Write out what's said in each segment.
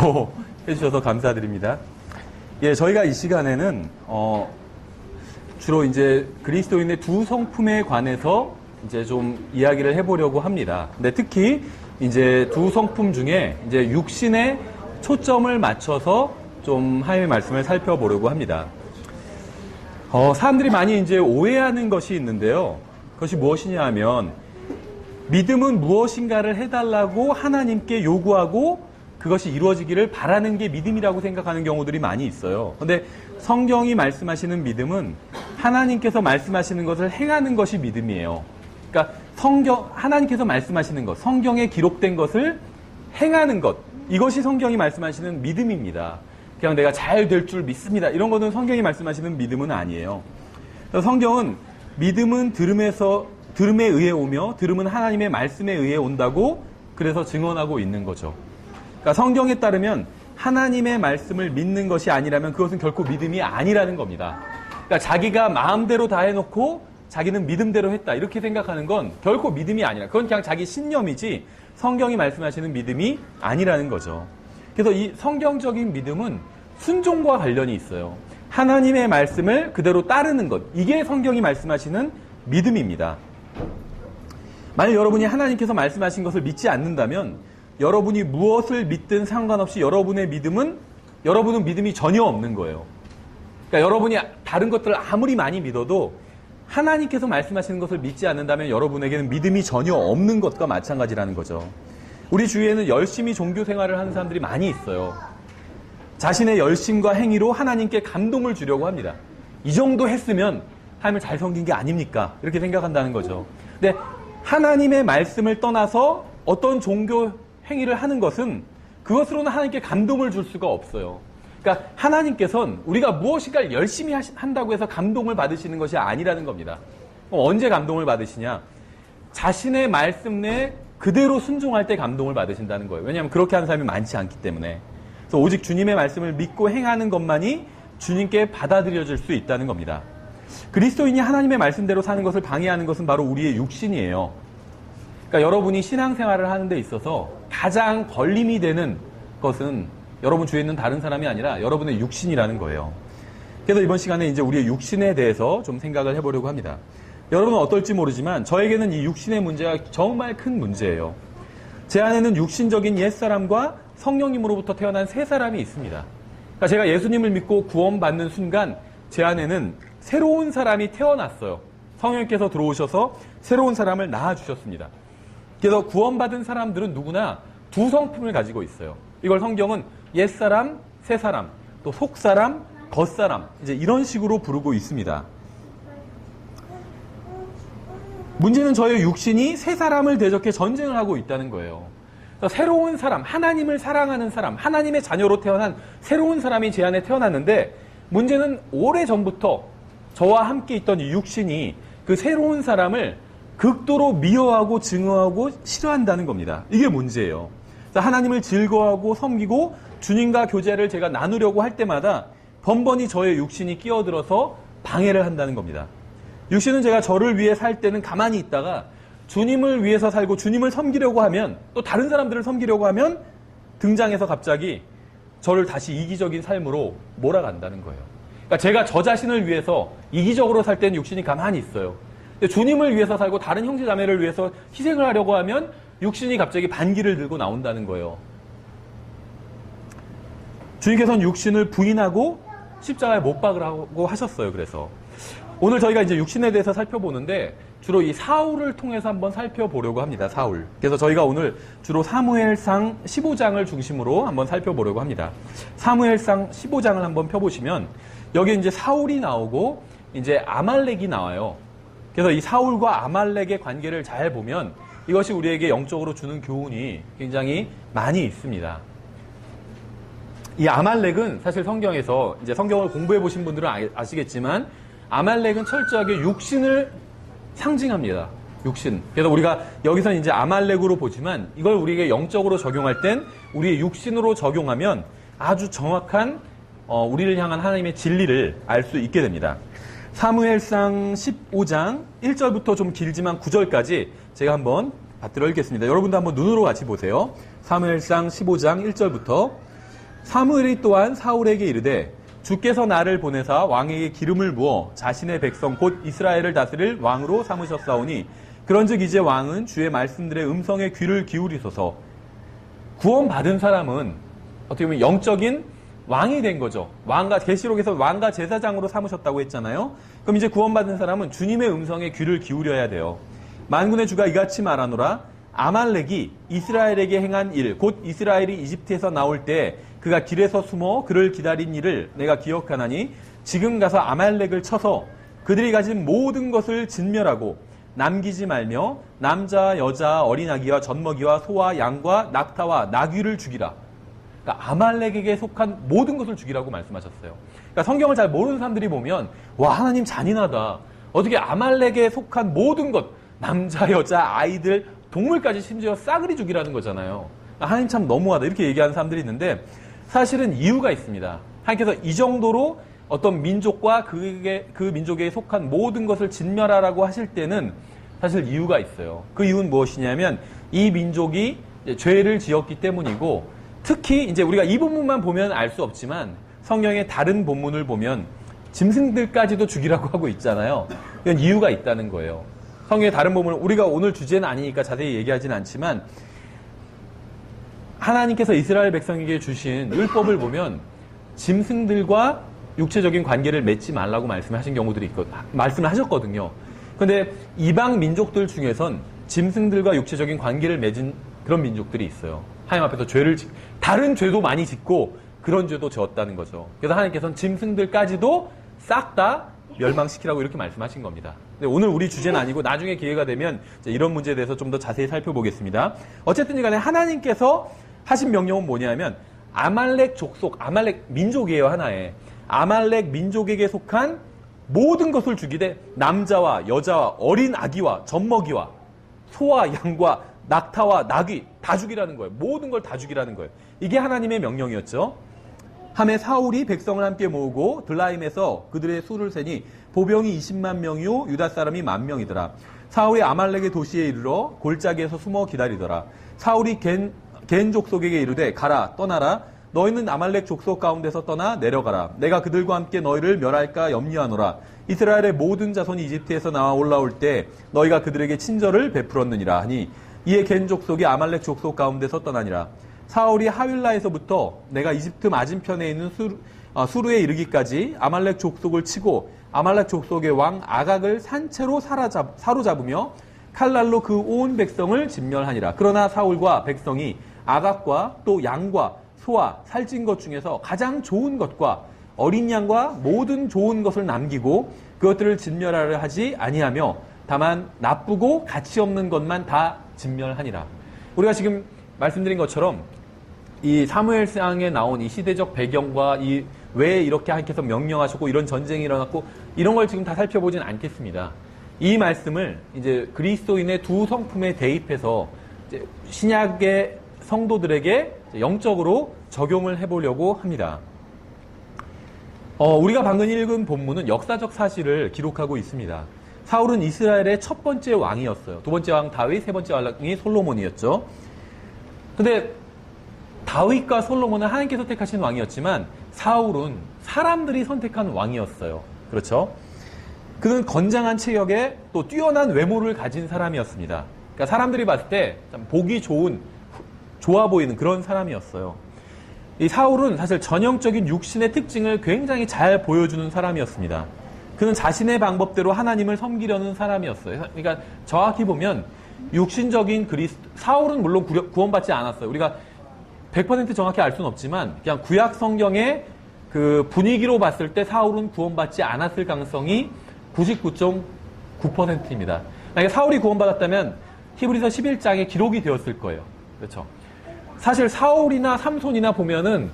또 해주셔서 감사드립니다. 예, 저희가 이 시간에는 주로 이제 그리스도인의 두 성품에 관해서 이제 좀 이야기를 해보려고 합니다. 근데 특히 이제 두 성품 중에 이제 육신에 초점을 맞춰서 좀 하나님의 말씀을 살펴보려고 합니다. 사람들이 많이 이제 오해하는 것이 있는데요. 그것이 무엇이냐 하면 믿음은 무엇인가를 해달라고 하나님께 요구하고 그것이 이루어지기를 바라는 게 믿음이라고 생각하는 경우들이 많이 있어요. 그런데 성경이 말씀하시는 믿음은 하나님께서 말씀하시는 것을 행하는 것이 믿음이에요. 그러니까 하나님께서 말씀하시는 것, 성경에 기록된 것을 행하는 것, 이것이 성경이 말씀하시는 믿음입니다. 그냥 내가 잘 될 줄 믿습니다. 이런 거는 성경이 말씀하시는 믿음은 아니에요. 성경은 믿음은 들음에 의해 오며 들음은 하나님의 말씀에 의해 온다고 그래서 증언하고 있는 거죠. 그러니까 성경에 따르면 하나님의 말씀을 믿는 것이 아니라면 그것은 결코 믿음이 아니라는 겁니다. 그러니까 자기가 마음대로 다 해놓고 자기는 믿음대로 했다 이렇게 생각하는 건 결코 믿음이 아니라 그건 그냥 자기 신념이지 성경이 말씀하시는 믿음이 아니라는 거죠. 그래서 이 성경적인 믿음은 순종과 관련이 있어요. 하나님의 말씀을 그대로 따르는 것, 이게 성경이 말씀하시는 믿음입니다. 만약 여러분이 하나님께서 말씀하신 것을 믿지 않는다면 여러분이 무엇을 믿든 상관없이 여러분은 믿음이 전혀 없는 거예요. 그러니까 여러분이 다른 것들을 아무리 많이 믿어도 하나님께서 말씀하시는 것을 믿지 않는다면 여러분에게는 믿음이 전혀 없는 것과 마찬가지라는 거죠. 우리 주위에는 열심히 종교 생활을 하는 사람들이 많이 있어요. 자신의 열심과 행위로 하나님께 감동을 주려고 합니다. 이 정도 했으면 하나님을 잘 섬긴 게 아닙니까? 이렇게 생각한다는 거죠. 근데 하나님의 말씀을 떠나서 어떤 종교 행위를 하는 것은 그것으로는 하나님께 감동을 줄 수가 없어요. 그러니까 하나님께서는 우리가 무엇인가를 열심히 한다고 해서 감동을 받으시는 것이 아니라는 겁니다. 언제 감동을 받으시냐? 자신의 말씀 내에 그대로 순종할 때 감동을 받으신다는 거예요. 왜냐하면 그렇게 하는 사람이 많지 않기 때문에. 그래서 오직 주님의 말씀을 믿고 행하는 것만이 주님께 받아들여질 수 있다는 겁니다. 그리스도인이 하나님의 말씀대로 사는 것을 방해하는 것은 바로 우리의 육신이에요. 그러니까 여러분이 신앙생활을 하는 데 있어서 가장 걸림이 되는 것은 여러분 주위에 있는 다른 사람이 아니라 여러분의 육신이라는 거예요. 그래서 이번 시간에 이제 우리의 육신에 대해서 좀 생각을 해보려고 합니다. 여러분은 어떨지 모르지만 저에게는 이 육신의 문제가 정말 큰 문제예요. 제 안에는 육신적인 옛사람과 성령님으로부터 태어난 새 사람이 있습니다. 그러니까 제가 예수님을 믿고 구원받는 순간 제 안에는 새로운 사람이 태어났어요. 성령님께서 들어오셔서 새로운 사람을 낳아주셨습니다. 그래서 구원받은 사람들은 누구나 두 성품을 가지고 있어요. 이걸 성경은 옛사람, 새사람, 또 속사람, 겉사람 이제 이런 식으로 부르고 있습니다. 문제는 저의 육신이 새 사람을 대적해 전쟁을 하고 있다는 거예요. 새로운 사람, 하나님을 사랑하는 사람, 하나님의 자녀로 태어난 새로운 사람이 제 안에 태어났는데 문제는 오래전부터 저와 함께 있던 이 육신이 그 새로운 사람을 극도로 미워하고 증오하고 싫어한다는 겁니다. 이게 문제예요. 하나님을 즐거워하고 섬기고 주님과 교제를 제가 나누려고 할 때마다 번번이 저의 육신이 끼어들어서 방해를 한다는 겁니다. 육신은 제가 저를 위해 살 때는 가만히 있다가 주님을 위해서 살고 주님을 섬기려고 하면 또 다른 사람들을 섬기려고 하면 등장해서 갑자기 저를 다시 이기적인 삶으로 몰아간다는 거예요. 그러니까 제가 저 자신을 위해서 이기적으로 살 때는 육신이 가만히 있어요. 근데 주님을 위해서 살고 다른 형제 자매를 위해서 희생을 하려고 하면 육신이 갑자기 반기를 들고 나온다는 거예요. 주님께서는 육신을 부인하고 십자가에 못 박으라고 하셨어요. 그래서 오늘 저희가 이제 육신에 대해서 살펴보는데 주로 이 사울을 통해서 한번 살펴보려고 합니다. 사울. 그래서 저희가 오늘 주로 사무엘상 15장을 중심으로 한번 살펴보려고 합니다. 사무엘상 15장을 한번 펴보시면 여기 이제 사울이 나오고 이제 아말렉이 나와요. 그래서 이 사울과 아말렉의 관계를 잘 보면 이것이 우리에게 영적으로 주는 교훈이 굉장히 많이 있습니다. 이 아말렉은 사실 성경에서 이제 성경을 공부해 보신 분들은 아시겠지만 아말렉은 철저하게 육신을 상징합니다. 육신. 그래서 우리가 여기서 이제 아말렉으로 보지만 이걸 우리에게 영적으로 적용할 땐 우리의 육신으로 적용하면 아주 정확한 우리를 향한 하나님의 진리를 알 수 있게 됩니다. 사무엘상 15장 1절부터 좀 길지만 9절까지 제가 한번 받들어 읽겠습니다. 여러분도 한번 눈으로 같이 보세요. 사무엘상 15장 1절부터 사무엘이 또한 사울에게 이르되 주께서 나를 보내사 왕에게 기름을 부어 자신의 백성 곧 이스라엘을 다스릴 왕으로 삼으셨사오니 그런즉 이제 왕은 주의 말씀들의 음성에 귀를 기울이소서. 구원받은 사람은 어떻게 보면 영적인 왕이 된 거죠. 왕과 계시록에서 왕과 제사장으로 삼으셨다고 했잖아요. 그럼 이제 구원받은 사람은 주님의 음성에 귀를 기울여야 돼요. 만군의 주가 이같이 말하노라. 아말렉이 이스라엘에게 행한 일, 곧 이스라엘이 이집트에서 나올 때 그가 길에서 숨어 그를 기다린 일을 내가 기억하나니 지금 가서 아말렉을 쳐서 그들이 가진 모든 것을 진멸하고 남기지 말며 남자, 여자, 어린아기와 젖먹이와 소와 양과 낙타와 나귀를 죽이라. 그러니까 아말렉에게 속한 모든 것을 죽이라고 말씀하셨어요. 그러니까 성경을 잘 모르는 사람들이 보면 와, 하나님 잔인하다. 어떻게 아말렉에 속한 모든 것, 남자, 여자, 아이들, 동물까지 심지어 싸그리 죽이라는 거잖아요. 하나님 참 너무하다 이렇게 얘기하는 사람들이 있는데 사실은 이유가 있습니다. 하나님께서 이 정도로 어떤 민족과 그 민족에 속한 모든 것을 진멸하라고 하실 때는 사실 이유가 있어요. 그 이유는 무엇이냐면 이 민족이 죄를 지었기 때문이고 특히 이제 우리가 이 본문만 보면 알 수 없지만 성경의 다른 본문을 보면 짐승들까지도 죽이라고 하고 있잖아요. 이건 이유가 있다는 거예요. 성경의 다른 본문은 우리가 오늘 주제는 아니니까 자세히 얘기하지는 않지만 하나님께서 이스라엘 백성에게 주신 율법을 보면 짐승들과 육체적인 관계를 맺지 말라고 말씀하신 경우들이 말씀을 하셨거든요. 그런데 이방 민족들 중에선 짐승들과 육체적인 관계를 맺은 그런 민족들이 있어요. 하나님 앞에서 다른 죄도 많이 짓고 그런 죄도 지었다는 거죠. 그래서 하나님께서는 짐승들까지도 싹 다 멸망시키라고 이렇게 말씀하신 겁니다. 근데 오늘 우리 주제는 아니고 나중에 기회가 되면 이런 문제에 대해서 좀 더 자세히 살펴보겠습니다. 어쨌든 간에 하나님께서 하신 명령은 뭐냐면 아말렉 족속, 아말렉 민족이에요. 하나에. 아말렉 민족에게 속한 모든 것을 죽이되 남자와 여자와 어린 아기와 젖먹이와 소와 양과 낙타와 나귀 다 죽이라는 거예요. 모든 걸 다 죽이라는 거예요. 이게 하나님의 명령이었죠. 함에 사울이 백성을 함께 모으고 들라임에서 그들의 수를 세니 보병이 20만 명이요 유다 사람이 10,000명이더라. 사울이 아말렉의 도시에 이르러 골짜기에서 숨어 기다리더라. 사울이 겐 족속에게 이르되 가라 떠나라. 너희는 아말렉 족속 가운데서 떠나 내려가라. 내가 그들과 함께 너희를 멸할까 염려하노라. 이스라엘의 모든 자손이 이집트에서 나와 올라올 때 너희가 그들에게 친절을 베풀었느니라 하니 이에 겐 족속이 아말렉 족속 가운데서 떠나니라. 사울이 하윌라에서부터 내가 이집트 맞은편에 있는 수르에 이르기까지 아말렉 족속을 치고 아말렉 족속의 왕 아각을 산채로 사로잡으며 칼날로 그 온 백성을 진멸하니라. 그러나 사울과 백성이 아각과 또 양과 소와 살찐 것 중에서 가장 좋은 것과 어린 양과 모든 좋은 것을 남기고 그것들을 진멸하려 하지 아니하며 다만 나쁘고 가치 없는 것만 다 진멸하니라. 우리가 지금 말씀드린 것처럼 이 사무엘상에 나온 이 시대적 배경과 이 왜 이렇게 하나님께서 명령하셨고 이런 전쟁이 일어났고 이런 걸 지금 다 살펴보진 않겠습니다. 이 말씀을 이제 그리스도인의 두 성품에 대입해서 이제 신약의 성도들에게 영적으로 적용을 해보려고 합니다. 우리가 방금 읽은 본문은 역사적 사실을 기록하고 있습니다. 사울은 이스라엘의 첫 번째 왕이었어요. 두 번째 왕 다윗, 세 번째 왕이 솔로몬이었죠. 근데 다윗과 솔로몬은 하나님께서 택하신 왕이었지만 사울은 사람들이 선택한 왕이었어요. 그렇죠? 그는 건장한 체격에 또 뛰어난 외모를 가진 사람이었습니다. 그러니까 사람들이 봤을 때 참 보기 좋아 보이는 그런 사람이었어요. 이 사울은 사실 전형적인 육신의 특징을 굉장히 잘 보여주는 사람이었습니다. 그는 자신의 방법대로 하나님을 섬기려는 사람이었어요. 그러니까 정확히 보면 육신적인 사울은 물론 구원받지 않았어요. 우리가 100% 정확히 알 수는 없지만 그냥 구약 성경의 그 분위기로 봤을 때 사울은 구원받지 않았을 가능성이 99.9%입니다. 만약에 사울이 구원받았다면 히브리서 11장에 기록이 되었을 거예요. 그렇죠? 사실 사울이나 삼손이나 보면은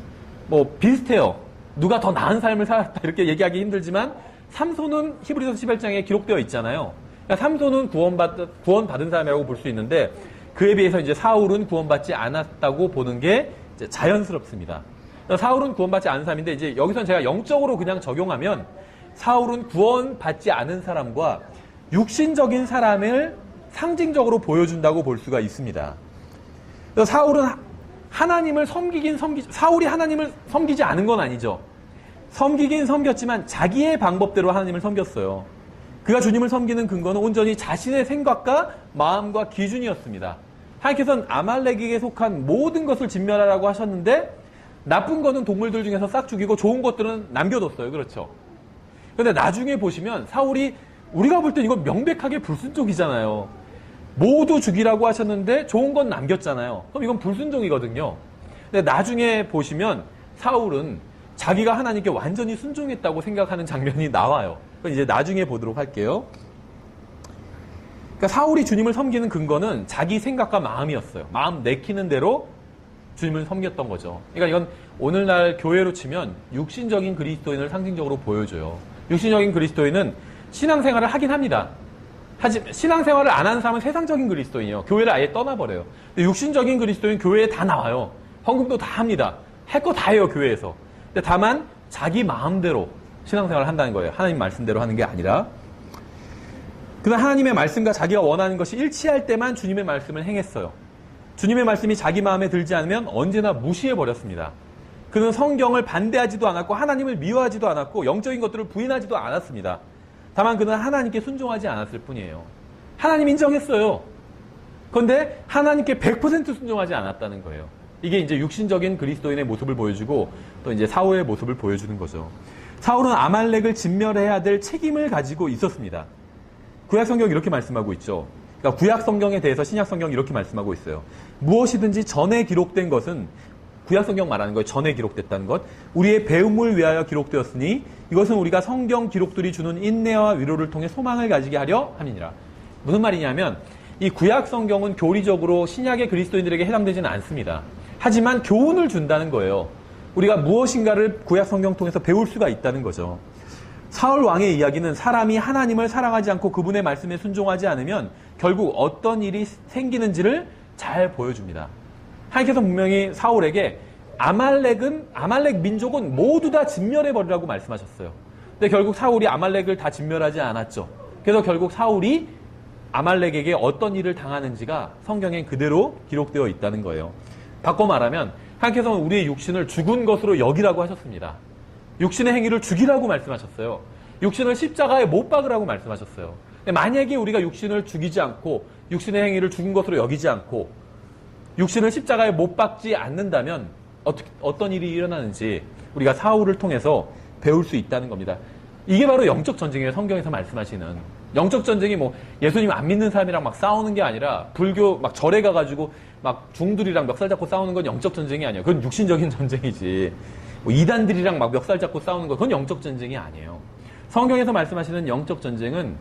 뭐 비슷해요. 누가 더 나은 삶을 살았다 이렇게 얘기하기 힘들지만 삼손은 히브리서 11장에 기록되어 있잖아요. 그러니까 삼손은 구원받은 사람이라고 볼 수 있는데 그에 비해서 이제 사울은 구원받지 않았다고 보는 게 이제 자연스럽습니다. 사울은 구원받지 않은 사람인데 이제 여기서는 제가 영적으로 그냥 적용하면 사울은 구원받지 않은 사람과 육신적인 사람을 상징적으로 보여준다고 볼 수가 있습니다. 사울은 하나님을 사울이 하나님을 섬기지 않은 건 아니죠. 섬기긴 섬겼지만 자기의 방법대로 하나님을 섬겼어요. 그가 주님을 섬기는 근거는 온전히 자신의 생각과 마음과 기준이었습니다. 하나님께서는 아말렉에게 속한 모든 것을 진멸하라고 하셨는데 나쁜 거는 동물들 중에서 싹 죽이고 좋은 것들은 남겨뒀어요. 그렇죠? 그런데 나중에 보시면 사울이 우리가 볼 땐 이건 명백하게 불순종이잖아요. 모두 죽이라고 하셨는데 좋은 건 남겼잖아요. 그럼 이건 불순종이거든요. 근데 나중에 보시면 사울은 자기가 하나님께 완전히 순종했다고 생각하는 장면이 나와요. 그건 이제 나중에 보도록 할게요. 그러니까 사울이 주님을 섬기는 근거는 자기 생각과 마음이었어요. 마음 내키는 대로 주님을 섬겼던 거죠. 그러니까 이건 오늘날 교회로 치면 육신적인 그리스도인을 상징적으로 보여줘요. 육신적인 그리스도인은 신앙생활을 하긴 합니다. 하지만 신앙생활을 안 하는 사람은 세상적인 그리스도인이에요. 교회를 아예 떠나버려요. 근데 육신적인 그리스도인 교회에 다 나와요. 헌금도 다 합니다. 할 거 다 해요, 교회에서. 근데 다만 자기 마음대로 신앙생활을 한다는 거예요. 하나님 말씀대로 하는 게 아니라. 그러나 하나님의 말씀과 자기가 원하는 것이 일치할 때만 주님의 말씀을 행했어요. 주님의 말씀이 자기 마음에 들지 않으면 언제나 무시해버렸습니다. 그는 성경을 반대하지도 않았고 하나님을 미워하지도 않았고 영적인 것들을 부인하지도 않았습니다. 다만 그는 하나님께 순종하지 않았을 뿐이에요. 하나님 인정했어요. 그런데 하나님께 100% 순종하지 않았다는 거예요. 이게 이제 육신적인 그리스도인의 모습을 보여주고 또 이제 사울의 모습을 보여주는 거죠. 사울은 아말렉을 진멸해야 될 책임을 가지고 있었습니다. 구약 성경이 이렇게 말씀하고 있죠. 그러니까 구약 성경에 대해서 신약 성경이 이렇게 말씀하고 있어요. 무엇이든지 전에 기록된 것은 구약 성경 말하는 거예요. 전에 기록됐다는 것. 우리의 배움을 위하여 기록되었으니 이것은 우리가 성경 기록들이 주는 인내와 위로를 통해 소망을 가지게 하려 함이니라. 무슨 말이냐면 이 구약 성경은 교리적으로 신약의 그리스도인들에게 해당되지는 않습니다. 하지만 교훈을 준다는 거예요. 우리가 무엇인가를 구약 성경 통해서 배울 수가 있다는 거죠. 사울 왕의 이야기는 사람이 하나님을 사랑하지 않고 그분의 말씀에 순종하지 않으면 결국 어떤 일이 생기는지를 잘 보여줍니다. 하나님께서 분명히 사울에게 아말렉 민족은 모두 다 진멸해버리라고 말씀하셨어요. 근데 결국 사울이 아말렉을 다 진멸하지 않았죠. 그래서 결국 사울이 아말렉에게 어떤 일을 당하는지가 성경에 그대로 기록되어 있다는 거예요. 바꿔 말하면 하나님께서는 우리의 육신을 죽은 것으로 여기라고 하셨습니다. 육신의 행위를 죽이라고 말씀하셨어요. 육신을 십자가에 못 박으라고 말씀하셨어요. 근데 만약에 우리가 육신을 죽이지 않고 육신의 행위를 죽은 것으로 여기지 않고 육신을 십자가에 못 박지 않는다면 어떤 일이 일어나는지 우리가 사울을 통해서 배울 수 있다는 겁니다. 이게 바로 영적 전쟁이에요. 성경에서 말씀하시는. 영적 전쟁이 뭐 예수님 안 믿는 사람이랑 막 싸우는 게 아니라 불교 막 절에 가가지고 막 중들이랑 멱살 잡고 싸우는 건 영적 전쟁이 아니에요. 그건 육신적인 전쟁이지. 뭐 이단들이랑 막 멱살 잡고 싸우는 건 그건 영적 전쟁이 아니에요. 성경에서 말씀하시는 영적 전쟁은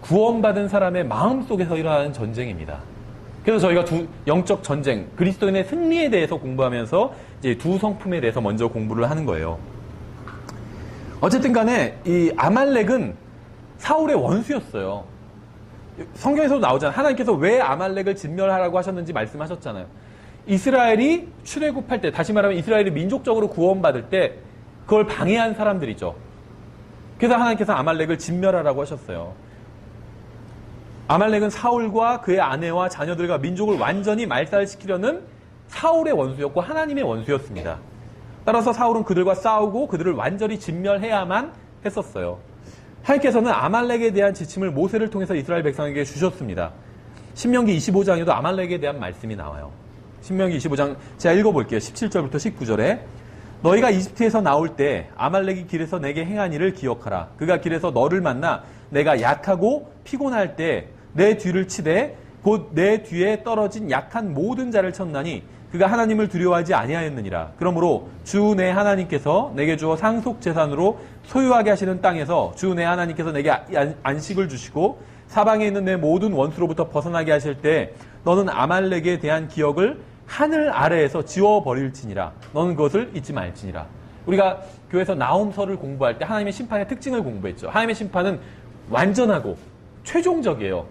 구원받은 사람의 마음 속에서 일어나는 전쟁입니다. 그래서 저희가 영적 전쟁, 그리스도인의 승리에 대해서 공부하면서 이제 두 성품에 대해서 먼저 공부를 하는 거예요. 어쨌든 간에 이 아말렉은 사울의 원수였어요. 성경에서도 나오잖아요. 하나님께서 왜 아말렉을 진멸하라고 하셨는지 말씀하셨잖아요. 이스라엘이 출애굽할 때, 다시 말하면 이스라엘이 민족적으로 구원받을 때 그걸 방해한 사람들이죠. 그래서 하나님께서 아말렉을 진멸하라고 하셨어요. 아말렉은 사울과 그의 아내와 자녀들과 민족을 완전히 말살시키려는 사울의 원수였고 하나님의 원수였습니다. 따라서 사울은 그들과 싸우고 그들을 완전히 진멸해야만 했었어요. 하나님께서는 아말렉에 대한 지침을 모세를 통해서 이스라엘 백성에게 주셨습니다. 신명기 25장에도 아말렉에 대한 말씀이 나와요. 신명기 25장 제가 읽어볼게요. 17절부터 19절에 너희가 이집트에서 나올 때 아말렉이 길에서 내게 행한 일을 기억하라. 그가 길에서 너를 만나 내가 약하고 피곤할 때 내 뒤를 치되 곧 내 뒤에 떨어진 약한 모든 자를 쳤나니 그가 하나님을 두려워하지 아니하였느니라. 그러므로 주 내 하나님께서 내게 주어 상속 재산으로 소유하게 하시는 땅에서 주 내 하나님께서 내게 안식을 주시고 사방에 있는 내 모든 원수로부터 벗어나게 하실 때 너는 아말렉에 대한 기억을 하늘 아래에서 지워버릴지니라. 너는 그것을 잊지 말지니라. 우리가 교회에서 나홈서를 공부할 때 하나님의 심판의 특징을 공부했죠. 하나님의 심판은 완전하고 최종적이에요.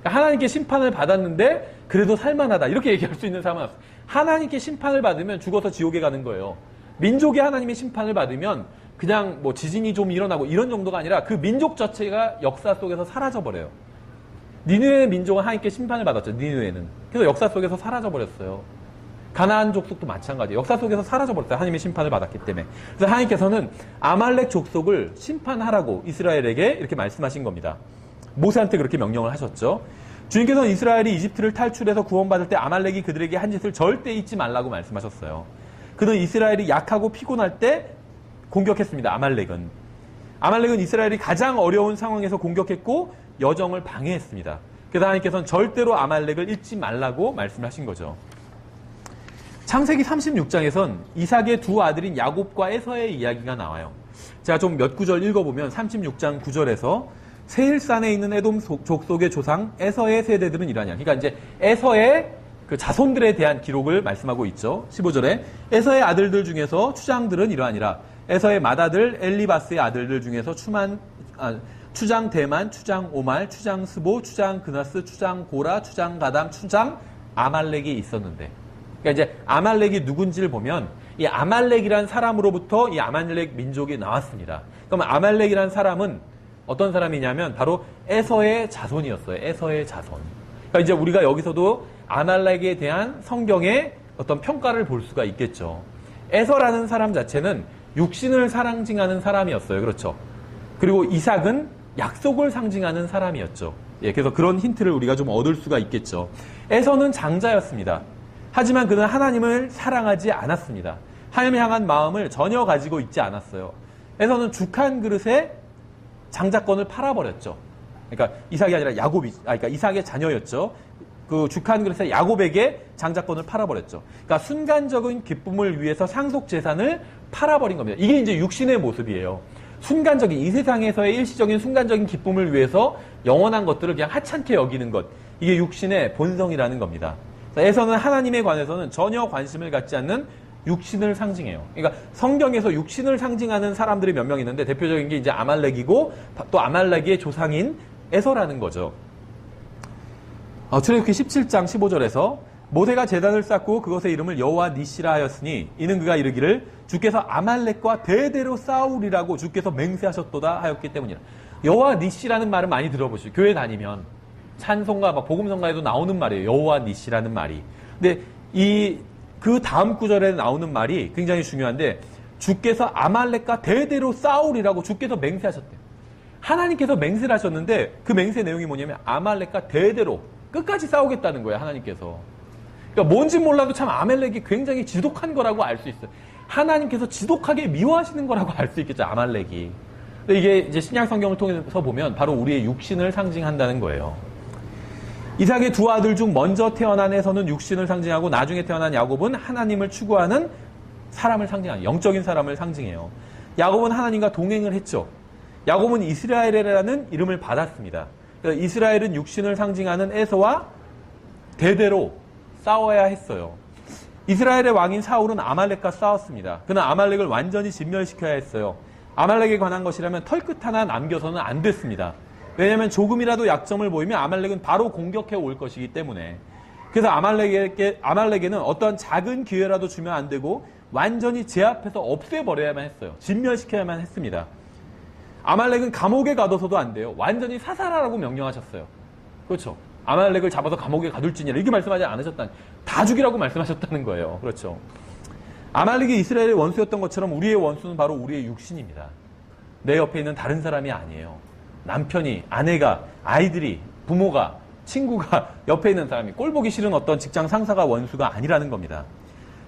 하나님께 심판을 받았는데 그래도 살만하다 이렇게 얘기할 수 있는 사람은 없어요. 하나님께 심판을 받으면 죽어서 지옥에 가는 거예요. 민족이 하나님의 심판을 받으면 그냥 뭐 지진이 좀 일어나고 이런 정도가 아니라 그 민족 자체가 역사 속에서 사라져버려요. 니느웨 민족은 하나님께 심판을 받았죠. 니느웨는. 그래서 역사 속에서 사라져버렸어요. 가나안 족속도 마찬가지예요. 역사 속에서 사라져버렸어요. 하나님의 심판을 받았기 때문에. 그래서 하나님께서는 아말렉 족속을 심판하라고 이스라엘에게 이렇게 말씀하신 겁니다. 모세한테 그렇게 명령을 하셨죠. 주님께서는 이스라엘이 이집트를 탈출해서 구원받을 때 아말렉이 그들에게 한 짓을 절대 잊지 말라고 말씀하셨어요. 그는 이스라엘이 약하고 피곤할 때 공격했습니다. 아말렉은 이스라엘이 가장 어려운 상황에서 공격했고 여정을 방해했습니다. 그래서 하나님께서는 절대로 아말렉을 잊지 말라고 말씀하신 거죠. 창세기 36장에선 이삭의 두 아들인 야곱과 에서의 이야기가 나와요. 제가 좀 몇 구절 읽어보면 36장 9절에서 세일산에 있는 에돔 족속의 조상 에서의 세대들은 이러하냐. 그러니까 이제 에서의 그 자손들에 대한 기록을 말씀하고 있죠. 15절에 에서의 아들들 중에서 추장들은 이러하니라. 에서의 맏아들 엘리바스의 아들들 중에서 추장 대만, 추장 오말, 추장 스보, 추장 그나스, 추장 고라, 추장 가담, 추장 아말렉이 있었는데, 그러니까 이제 아말렉이 누군지를 보면 이 아말렉이란 사람으로부터 이 아말렉 민족이 나왔습니다. 그럼 아말렉이란 사람은 어떤 사람이냐면 바로 에서의 자손이었어요. 에서의 자손. 그러니까 이제 우리가 여기서도 아말렉에 대한 성경의 어떤 평가를 볼 수가 있겠죠. 에서라는 사람 자체는 육신을 상징하는 사람이었어요. 그렇죠. 그리고 이삭은 약속을 상징하는 사람이었죠. 예, 그래서 그런 힌트를 우리가 좀 얻을 수가 있겠죠. 에서는 장자였습니다. 하지만 그는 하나님을 사랑하지 않았습니다. 하나님을 향한 마음을 전혀 가지고 있지 않았어요. 에서는 죽 한 그릇에 장자권을 팔아버렸죠. 그러니까 이삭이 아니라 그러니까 이삭의 자녀였죠. 그 죽 한 그릇에 야곱에게 장자권을 팔아버렸죠. 그러니까 순간적인 기쁨을 위해서 상속 재산을 팔아버린 겁니다. 이게 이제 육신의 모습이에요. 순간적인 이 세상에서의 일시적인 순간적인 기쁨을 위해서 영원한 것들을 그냥 하찮게 여기는 것. 이게 육신의 본성이라는 겁니다. 에서는 하나님에 관해서는 전혀 관심을 갖지 않는 육신을 상징해요. 그러니까 성경에서 육신을 상징하는 사람들이 몇 명 있는데 대표적인 게 이제 아말렉이고 또 아말렉의 조상인 에서라는 거죠. 출애굽기 17장 15절에서 모세가 제단을 쌓고 그것의 이름을 여호와 니시라 하였으니 이는 그가 이르기를 주께서 아말렉과 대대로 싸우리라고 주께서 맹세하셨도다 하였기 때문이라. 여호와 니시라는 말은 많이 들어보시죠. 교회 다니면 찬송가, 복음성가에도 나오는 말이에요. 여호와 니시라는 말이. 근데 그 다음 구절에 나오는 말이 굉장히 중요한데 주께서 아말렉과 대대로 싸우리라고 주께서 맹세하셨대요. 하나님께서 맹세를 하셨는데 그 맹세 내용이 뭐냐면 아말렉과 대대로 끝까지 싸우겠다는 거예요. 하나님께서. 그러니까 뭔지 몰라도 참 아말렉이 굉장히 지독한 거라고 알 수 있어요. 하나님께서 지독하게 미워하시는 거라고 알 수 있겠죠. 아말렉이. 근데 이게 이제 신약 성경을 통해서 보면 바로 우리의 육신을 상징한다는 거예요. 이삭의 두 아들 중 먼저 태어난 에서는 육신을 상징하고 나중에 태어난 야곱은 하나님을 추구하는 사람을 상징하는 영적인 사람을 상징해요. 야곱은 하나님과 동행을 했죠. 야곱은 이스라엘이라는 이름을 받았습니다. 그러니까 이스라엘은 육신을 상징하는 에서와 대대로 싸워야 했어요. 이스라엘의 왕인 사울은 아말렉과 싸웠습니다. 그는 아말렉을 완전히 진멸시켜야 했어요. 아말렉에 관한 것이라면 털끝 하나 남겨서는 안 됐습니다. 왜냐하면 조금이라도 약점을 보이면 아말렉은 바로 공격해 올 것이기 때문에. 그래서 아말렉에는 어떤 작은 기회라도 주면 안 되고 완전히 제압해서 없애버려야만 했어요. 진멸시켜야만 했습니다. 아말렉은 감옥에 가둬서도 안 돼요. 완전히 사살하라고 명령하셨어요. 그렇죠. 아말렉을 잡아서 감옥에 가둘지니라 이렇게 말씀하지 않으셨다니 다 죽이라고 말씀하셨다는 거예요. 그렇죠. 아말렉이 이스라엘의 원수였던 것처럼 우리의 원수는 바로 우리의 육신입니다. 내 옆에 있는 다른 사람이 아니에요. 남편이, 아내가, 아이들이, 부모가, 친구가, 옆에 있는 사람이, 꼴보기 싫은 어떤 직장 상사가 원수가 아니라는 겁니다.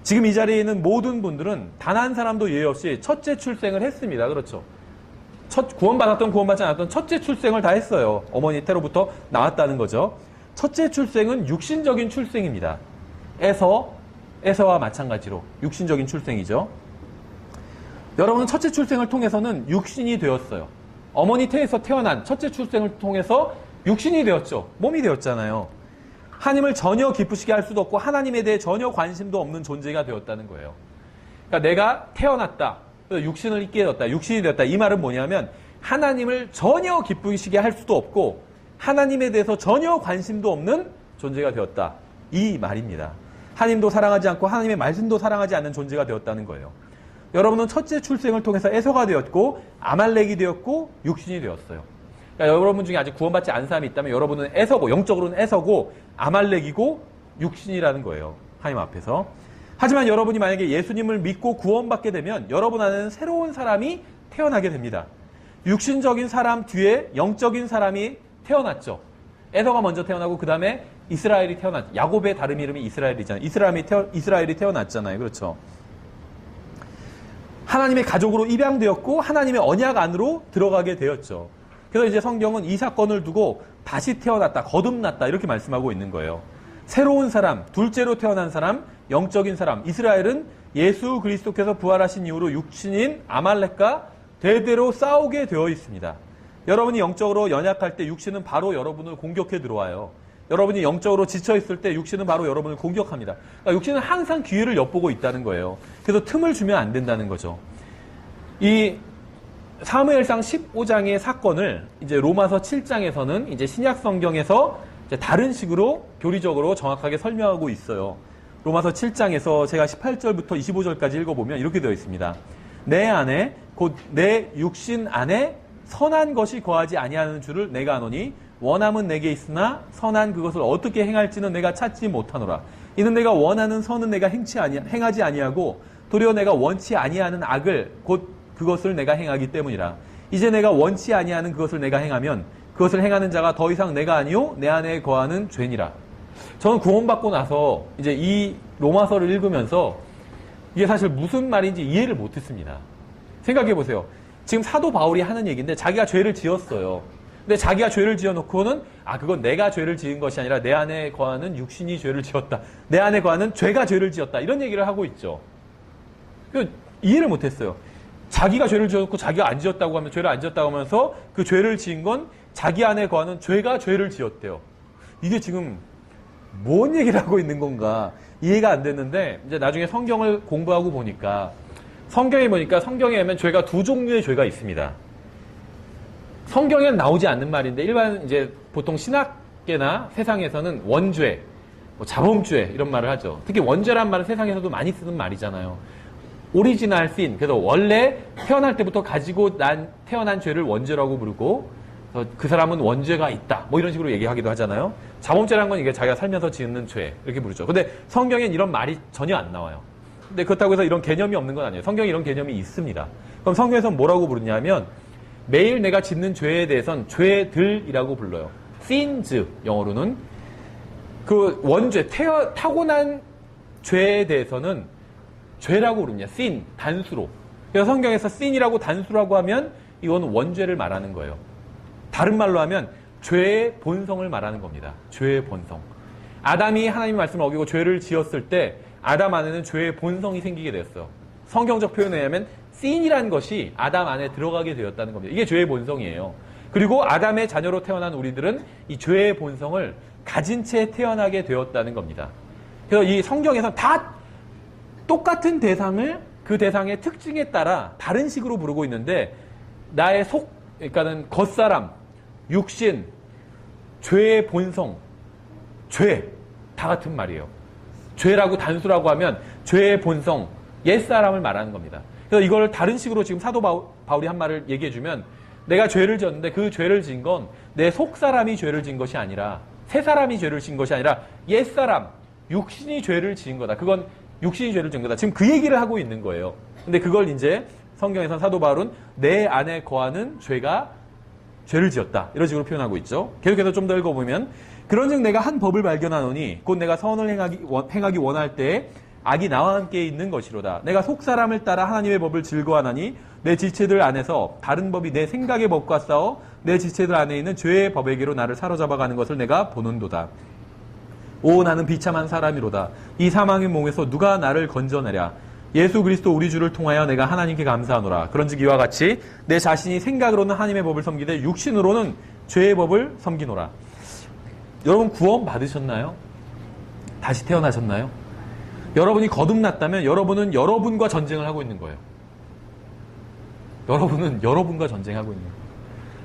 지금 이 자리에 있는 모든 분들은 단 한 사람도 예외 없이 첫째 출생을 했습니다. 그렇죠. 구원받았던 구원받지 않았던 첫째 출생을 다 했어요. 어머니 태로부터 나왔다는 거죠. 첫째 출생은 육신적인 출생입니다. 에서와 마찬가지로 육신적인 출생이죠. 여러분은 첫째 출생을 통해서는 육신이 되었어요. 어머니 태에서 태어난 첫째 출생을 통해서 육신이 되었죠. 몸이 되었잖아요. 하나님을 전혀 기쁘시게 할 수도 없고 하나님에 대해 전혀 관심도 없는 존재가 되었다는 거예요. 그러니까 내가 태어났다. 육신을 입게 되었다. 육신이 되었다. 이 말은 뭐냐면 하나님을 전혀 기쁘시게 할 수도 없고 하나님에 대해서 전혀 관심도 없는 존재가 되었다. 이 말입니다. 하나님도 사랑하지 않고 하나님의 말씀도 사랑하지 않는 존재가 되었다는 거예요. 여러분은 첫째 출생을 통해서 에서가 되었고 아말렉이 되었고 육신이 되었어요. 그러니까 여러분 중에 아직 구원받지 않은 사람이 있다면 여러분은 에서고 영적으로는 에서고 아말렉이고 육신이라는 거예요. 하나님 앞에서. 하지만 여러분이 만약에 예수님을 믿고 구원받게 되면 여러분 안에는 새로운 사람이 태어나게 됩니다. 육신적인 사람 뒤에 영적인 사람이 태어났죠. 에서가 먼저 태어나고 그 다음에 이스라엘이 태어났죠. 야곱의 다른 이름이 이스라엘이잖아요. 이스라엘이 태어났잖아요. 그렇죠. 하나님의 가족으로 입양되었고 하나님의 언약 안으로 들어가게 되었죠. 그래서 이제 성경은 이 사건을 두고 다시 태어났다, 거듭났다 이렇게 말씀하고 있는 거예요. 새로운 사람, 둘째로 태어난 사람, 영적인 사람. 이스라엘은 예수 그리스도께서 부활하신 이후로 육신인 아말렉과 대대로 싸우게 되어 있습니다. 여러분이 영적으로 연약할 때 육신은 바로 여러분을 공격해 들어와요. 여러분이 영적으로 지쳐있을 때 육신은 바로 여러분을 공격합니다. 그러니까 육신은 항상 기회를 엿보고 있다는 거예요. 그래서 틈을 주면 안 된다는 거죠. 이 사무엘상 15장의 사건을 이제 로마서 7장에서는 이제 신약 성경에서 이제 다른 식으로 교리적으로 정확하게 설명하고 있어요. 로마서 7장에서 제가 18절부터 25절까지 읽어보면 이렇게 되어 있습니다. 내 안에 곧 내 육신 안에 선한 것이 거하지 아니하는 줄을 내가 아노니 원함은 내게 있으나 선한 그것을 어떻게 행할지는 내가 찾지 못하노라. 이는 내가 원하는 선은 내가 행하지 아니하고 도리어 내가 원치 아니하는 악을 곧 그것을 내가 행하기 때문이라. 이제 내가 원치 아니하는 그것을 내가 행하면 그것을 행하는 자가 더 이상 내가 아니요 내 안에 거하는 죄니라. 저는 구원받고 나서 이제 이 로마서를 읽으면서 이게 사실 무슨 말인지 이해를 못했습니다. 생각해 보세요. 지금 사도 바울이 하는 얘기인데 자기가 죄를 지었어요. 근데 자기가 죄를 지어놓고는 그건 내가 죄를 지은 것이 아니라 내 안에 거하는 육신이 죄를 지었다. 내 안에 거하는 죄가 죄를 지었다. 이런 얘기를 하고 있죠. 이해를 못했어요. 자기가 죄를 지었고 자기가 안 지었다고 하면 죄를 안 지었다고 하면서 그 죄를 지은 건 자기 안에 거하는 죄가 죄를 지었대요. 이게 지금 뭔 얘기를 하고 있는 건가 이해가 안 됐는데 이제 나중에 성경을 공부하고 보니까 성경에 보면 죄가 두 종류의 죄가 있습니다. 성경에는 나오지 않는 말인데 일반 이제 보통 신학계나 세상에서는 원죄, 자범죄 이런 말을 하죠. 특히 원죄란 말은 세상에서도 많이 쓰는 말이잖아요. 오리지널 신, 그래서 원래 태어날 때부터 가지고 태어난 죄를 원죄라고 부르고 그 사람은 원죄가 있다. 뭐 이런 식으로 얘기하기도 하잖아요. 자범죄라는 건 이게 자기가 살면서 지은 죄 이렇게 부르죠. 근데 성경엔 이런 말이 전혀 안 나와요. 근데 그렇다고 해서 이런 개념이 없는 건 아니에요. 성경에 이런 개념이 있습니다. 그럼 성경에서 뭐라고 부르냐면 매일 내가 짓는 죄에 대해선 죄들이라고 불러요. sins 영어로는 그 원죄 타고난 죄에 대해서는 죄라고 부릅니다. sin 단수로. 그래서 성경에서 sin이라고 단수라고 하면 이건 원죄를 말하는 거예요. 다른 말로 하면 죄의 본성을 말하는 겁니다. 죄의 본성. 아담이 하나님의 말씀을 어기고 죄를 지었을 때 아담 안에는 죄의 본성이 생기게 되었어요. 성경적 표현에 의하면 sin이라는 것이 아담 안에 들어가게 되었다는 겁니다. 이게 죄의 본성이에요. 그리고 아담의 자녀로 태어난 우리들은 이 죄의 본성을 가진 채 태어나게 되었다는 겁니다. 그래서 이 성경에서 다 똑같은 대상을 그 대상의 특징에 따라 다른 식으로 부르고 있는데 나의 그러니까는 겉사람, 육신, 죄의 본성, 죄 다 같은 말이에요. 죄라고 단수라고 하면 죄의 본성, 옛사람을 말하는 겁니다. 그래서 이걸 다른 식으로 지금 사도 바울이 한 말을 얘기해주면 내가 죄를 지었는데 그 죄를 지은 건 내 속사람이 죄를 지은 것이 아니라 새사람이 죄를 지은 것이 아니라 옛사람, 육신이 죄를 지은 거다. 그건 육신이 죄를 지은 거다. 지금 그 얘기를 하고 있는 거예요. 근데 그걸 이제 성경에서 사도 바울은 내 안에 거하는 죄가 죄를 지었다. 이런 식으로 표현하고 있죠. 계속해서 좀 더 읽어보면 그런즉 내가 한 법을 발견하노니 곧 내가 선을 행하기 원할 때에 악이 나와 함께 있는 것이로다. 내가 속사람을 따라 하나님의 법을 즐거워하나니 내 지체들 안에서 다른 법이 내 생각의 법과 싸워 내 지체들 안에 있는 죄의 법에게로 나를 사로잡아가는 것을 내가 보는도다. 오 나는 비참한 사람이로다. 이 사망의 몸에서 누가 나를 건져내랴. 예수 그리스도 우리 주를 통하여 내가 하나님께 감사하노라. 그런즉 이와 같이 내 자신이 생각으로는 하나님의 법을 섬기되 육신으로는 죄의 법을 섬기노라. 여러분 구원 받으셨나요? 다시 태어나셨나요? 여러분이 거듭났다면 여러분은 여러분과 전쟁을 하고 있는 거예요. 여러분은 여러분과 전쟁하고 있는 거예요.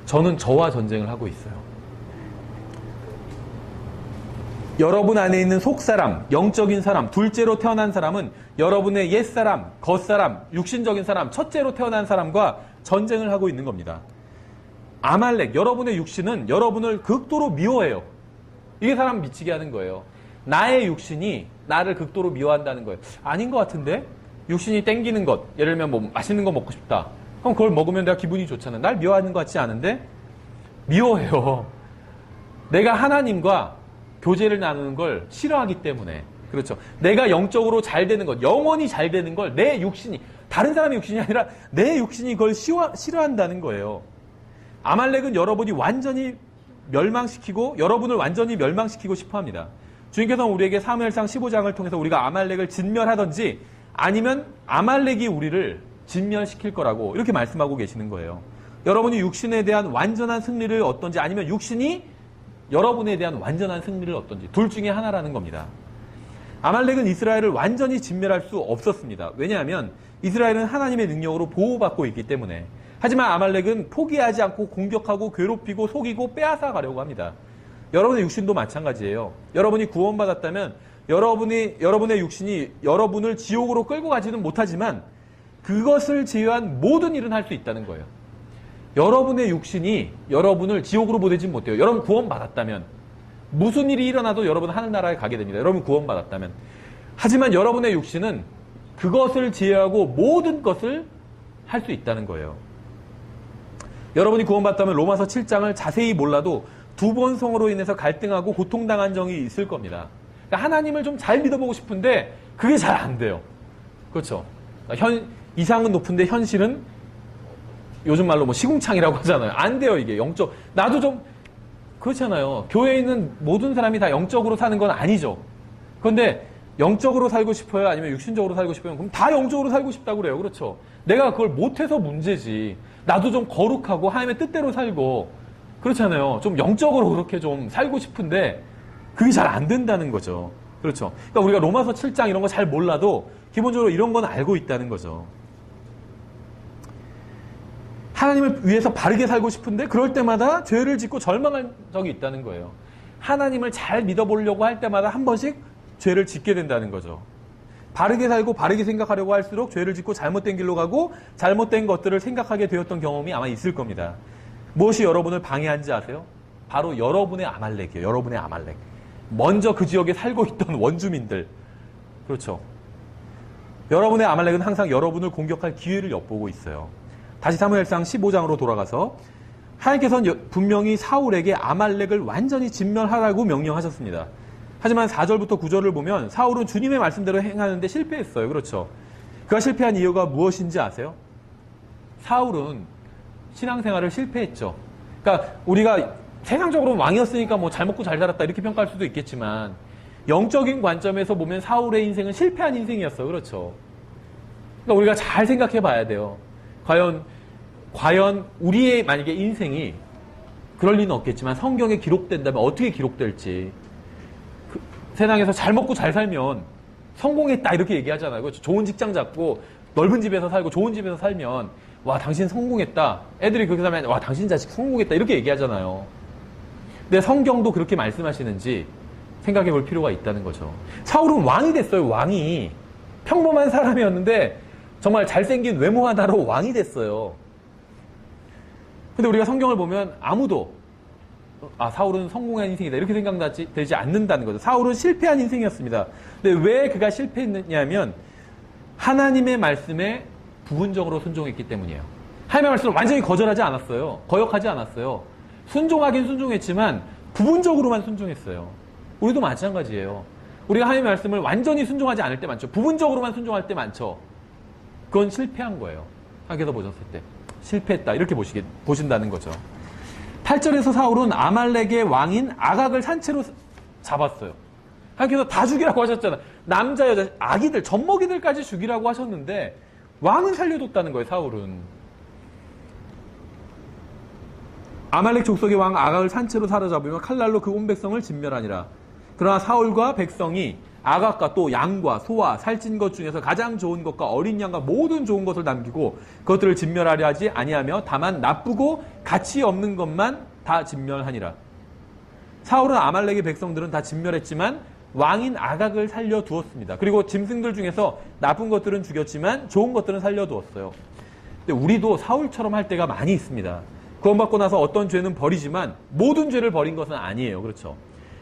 저는 저와 전쟁을 하고 있어요. 여러분 안에 있는 속사람, 영적인 사람, 둘째로 태어난 사람은 여러분의 옛사람, 겉사람, 육신적인 사람, 첫째로 태어난 사람과 전쟁을 하고 있는 겁니다. 아말렉, 여러분의 육신은 여러분을 극도로 미워해요. 이게 사람 미치게 하는 거예요. 나의 육신이 나를 극도로 미워한다는 거예요. 아닌 것 같은데? 육신이 땡기는 것, 예를 들면 뭐 맛있는 거 먹고 싶다. 그럼 그걸 먹으면 내가 기분이 좋잖아. 날 미워하는 것 같지 않은데? 미워해요. 내가 하나님과 교제를 나누는 걸 싫어하기 때문에. 그렇죠. 내가 영적으로 잘 되는 것, 영원히 잘 되는 걸 내 육신이, 다른 사람의 육신이 아니라 내 육신이 그걸 싫어한다는 거예요. 아말렉은 여러분이 완전히 멸망시키고 여러분을 완전히 멸망시키고 싶어 합니다. 주님께서는 우리에게 사무엘상 15장을 통해서 우리가 아말렉을 진멸하든지 아니면 아말렉이 우리를 진멸시킬 거라고 이렇게 말씀하고 계시는 거예요. 여러분이 육신에 대한 완전한 승리를 얻든지 아니면 육신이 여러분에 대한 완전한 승리를 얻든지 둘 중에 하나라는 겁니다. 아말렉은 이스라엘을 완전히 진멸할 수 없었습니다. 왜냐하면 이스라엘은 하나님의 능력으로 보호받고 있기 때문에. 하지만 아말렉은 포기하지 않고 공격하고 괴롭히고 속이고 빼앗아 가려고 합니다. 여러분의 육신도 마찬가지예요. 여러분이 구원받았다면 여러분의 육신이 여러분을 지옥으로 끌고 가지는 못하지만 그것을 제외한 모든 일은 할 수 있다는 거예요. 여러분의 육신이 여러분을 지옥으로 보내진 못해요. 여러분 구원받았다면 무슨 일이 일어나도 여러분 하늘나라에 가게 됩니다. 여러분 구원받았다면. 하지만 여러분의 육신은 그것을 제외하고 모든 것을 할 수 있다는 거예요. 여러분이 구원받았다면 로마서 7장을 자세히 몰라도 두 번 성으로 인해서 갈등하고 고통당한 적이 있을 겁니다. 그러니까 하나님을 좀 잘 믿어보고 싶은데 그게 잘 안 돼요. 그렇죠. 이상은 높은데 현실은 요즘 말로 뭐 시궁창이라고 하잖아요. 안 돼요, 이게. 영적. 나도 좀 그렇잖아요. 교회에 있는 모든 사람이 다 영적으로 사는 건 아니죠. 그런데 영적으로 살고 싶어요? 아니면 육신적으로 살고 싶어요? 그럼 다 영적으로 살고 싶다고 그래요. 그렇죠. 내가 그걸 못해서 문제지. 나도 좀 거룩하고 하나님의 뜻대로 살고 그렇잖아요. 좀 영적으로 그렇게 좀 살고 싶은데 그게 잘 안 된다는 거죠. 그렇죠. 그러니까 우리가 로마서 7장 이런 거 잘 몰라도 기본적으로 이런 건 알고 있다는 거죠. 하나님을 위해서 바르게 살고 싶은데 그럴 때마다 죄를 짓고 절망한 적이 있다는 거예요. 하나님을 잘 믿어보려고 할 때마다 한 번씩 죄를 짓게 된다는 거죠. 바르게 살고 바르게 생각하려고 할수록 죄를 짓고 잘못된 길로 가고 잘못된 것들을 생각하게 되었던 경험이 아마 있을 겁니다. 무엇이 여러분을 방해한지 아세요? 바로 여러분의 아말렉이에요. 여러분의 아말렉. 먼저 그 지역에 살고 있던 원주민들. 그렇죠. 여러분의 아말렉은 항상 여러분을 공격할 기회를 엿보고 있어요. 다시 사무엘상 15장으로 돌아가서 하나님께서는 분명히 사울에게 아말렉을 완전히 진멸하라고 명령하셨습니다. 하지만 4절부터 9절을 보면 사울은 주님의 말씀대로 행하는데 실패했어요. 그렇죠. 그가 실패한 이유가 무엇인지 아세요? 사울은 신앙생활을 실패했죠. 그러니까 우리가 세상적으로 왕이었으니까 뭐 잘 먹고 잘 살았다 이렇게 평가할 수도 있겠지만 영적인 관점에서 보면 사울의 인생은 실패한 인생이었어요. 그렇죠. 그러니까 우리가 잘 생각해 봐야 돼요. 과연 우리의 만약에 인생이 그럴 리는 없겠지만 성경에 기록된다면 어떻게 기록될지. 세상에서 잘 먹고 잘 살면 성공했다 이렇게 얘기하잖아요. 그렇죠? 좋은 직장 잡고 넓은 집에서 살고 좋은 집에서 살면 와 당신 성공했다. 애들이 그렇게 살면 와 당신 자식 성공했다 이렇게 얘기하잖아요. 근데 성경도 그렇게 말씀하시는지 생각해 볼 필요가 있다는 거죠. 사울은 왕이 됐어요. 왕이. 평범한 사람이었는데 정말 잘생긴 외모 하나로 왕이 됐어요. 근데 우리가 성경을 보면 아무도 사울은 성공한 인생이다 이렇게 생각되지 않는다는 거죠. 사울은 실패한 인생이었습니다. 근데 왜 그가 실패했느냐면 하나님의 말씀에 부분적으로 순종했기 때문이에요. 하나님의 말씀을 완전히 거절하지 않았어요. 거역하지 않았어요. 순종하긴 순종했지만 부분적으로만 순종했어요. 우리도 마찬가지예요. 우리가 하나님의 말씀을 완전히 순종하지 않을 때 많죠. 부분적으로만 순종할 때 많죠. 그건 실패한 거예요. 하나님께서 보셨을 때 실패했다 이렇게 보신다는 거죠. 8절에서 사울은 아말렉의 왕인 아각을 산채로 잡았어요. 하나님께서 다 죽이라고 하셨잖아요. 남자, 여자, 아기들, 젖먹이들까지 죽이라고 하셨는데 왕은 살려뒀다는 거예요. 사울은. 아말렉 족속의 왕 아각을 산채로 사로잡으며 칼날로 그 온 백성을 진멸하니라. 그러나 사울과 백성이 아각과 또 양과 소와 살찐 것 중에서 가장 좋은 것과 어린 양과 모든 좋은 것을 남기고 그것들을 진멸하려 하지 아니하며 다만 나쁘고 가치 없는 것만 다 진멸하니라. 사울은 아말렉의 백성들은 다 진멸했지만 왕인 아각을 살려두었습니다. 그리고 짐승들 중에서 나쁜 것들은 죽였지만 좋은 것들은 살려두었어요. 근데 우리도 사울처럼 할 때가 많이 있습니다. 구원받고 나서 어떤 죄는 버리지만 모든 죄를 버린 것은 아니에요. 그렇죠.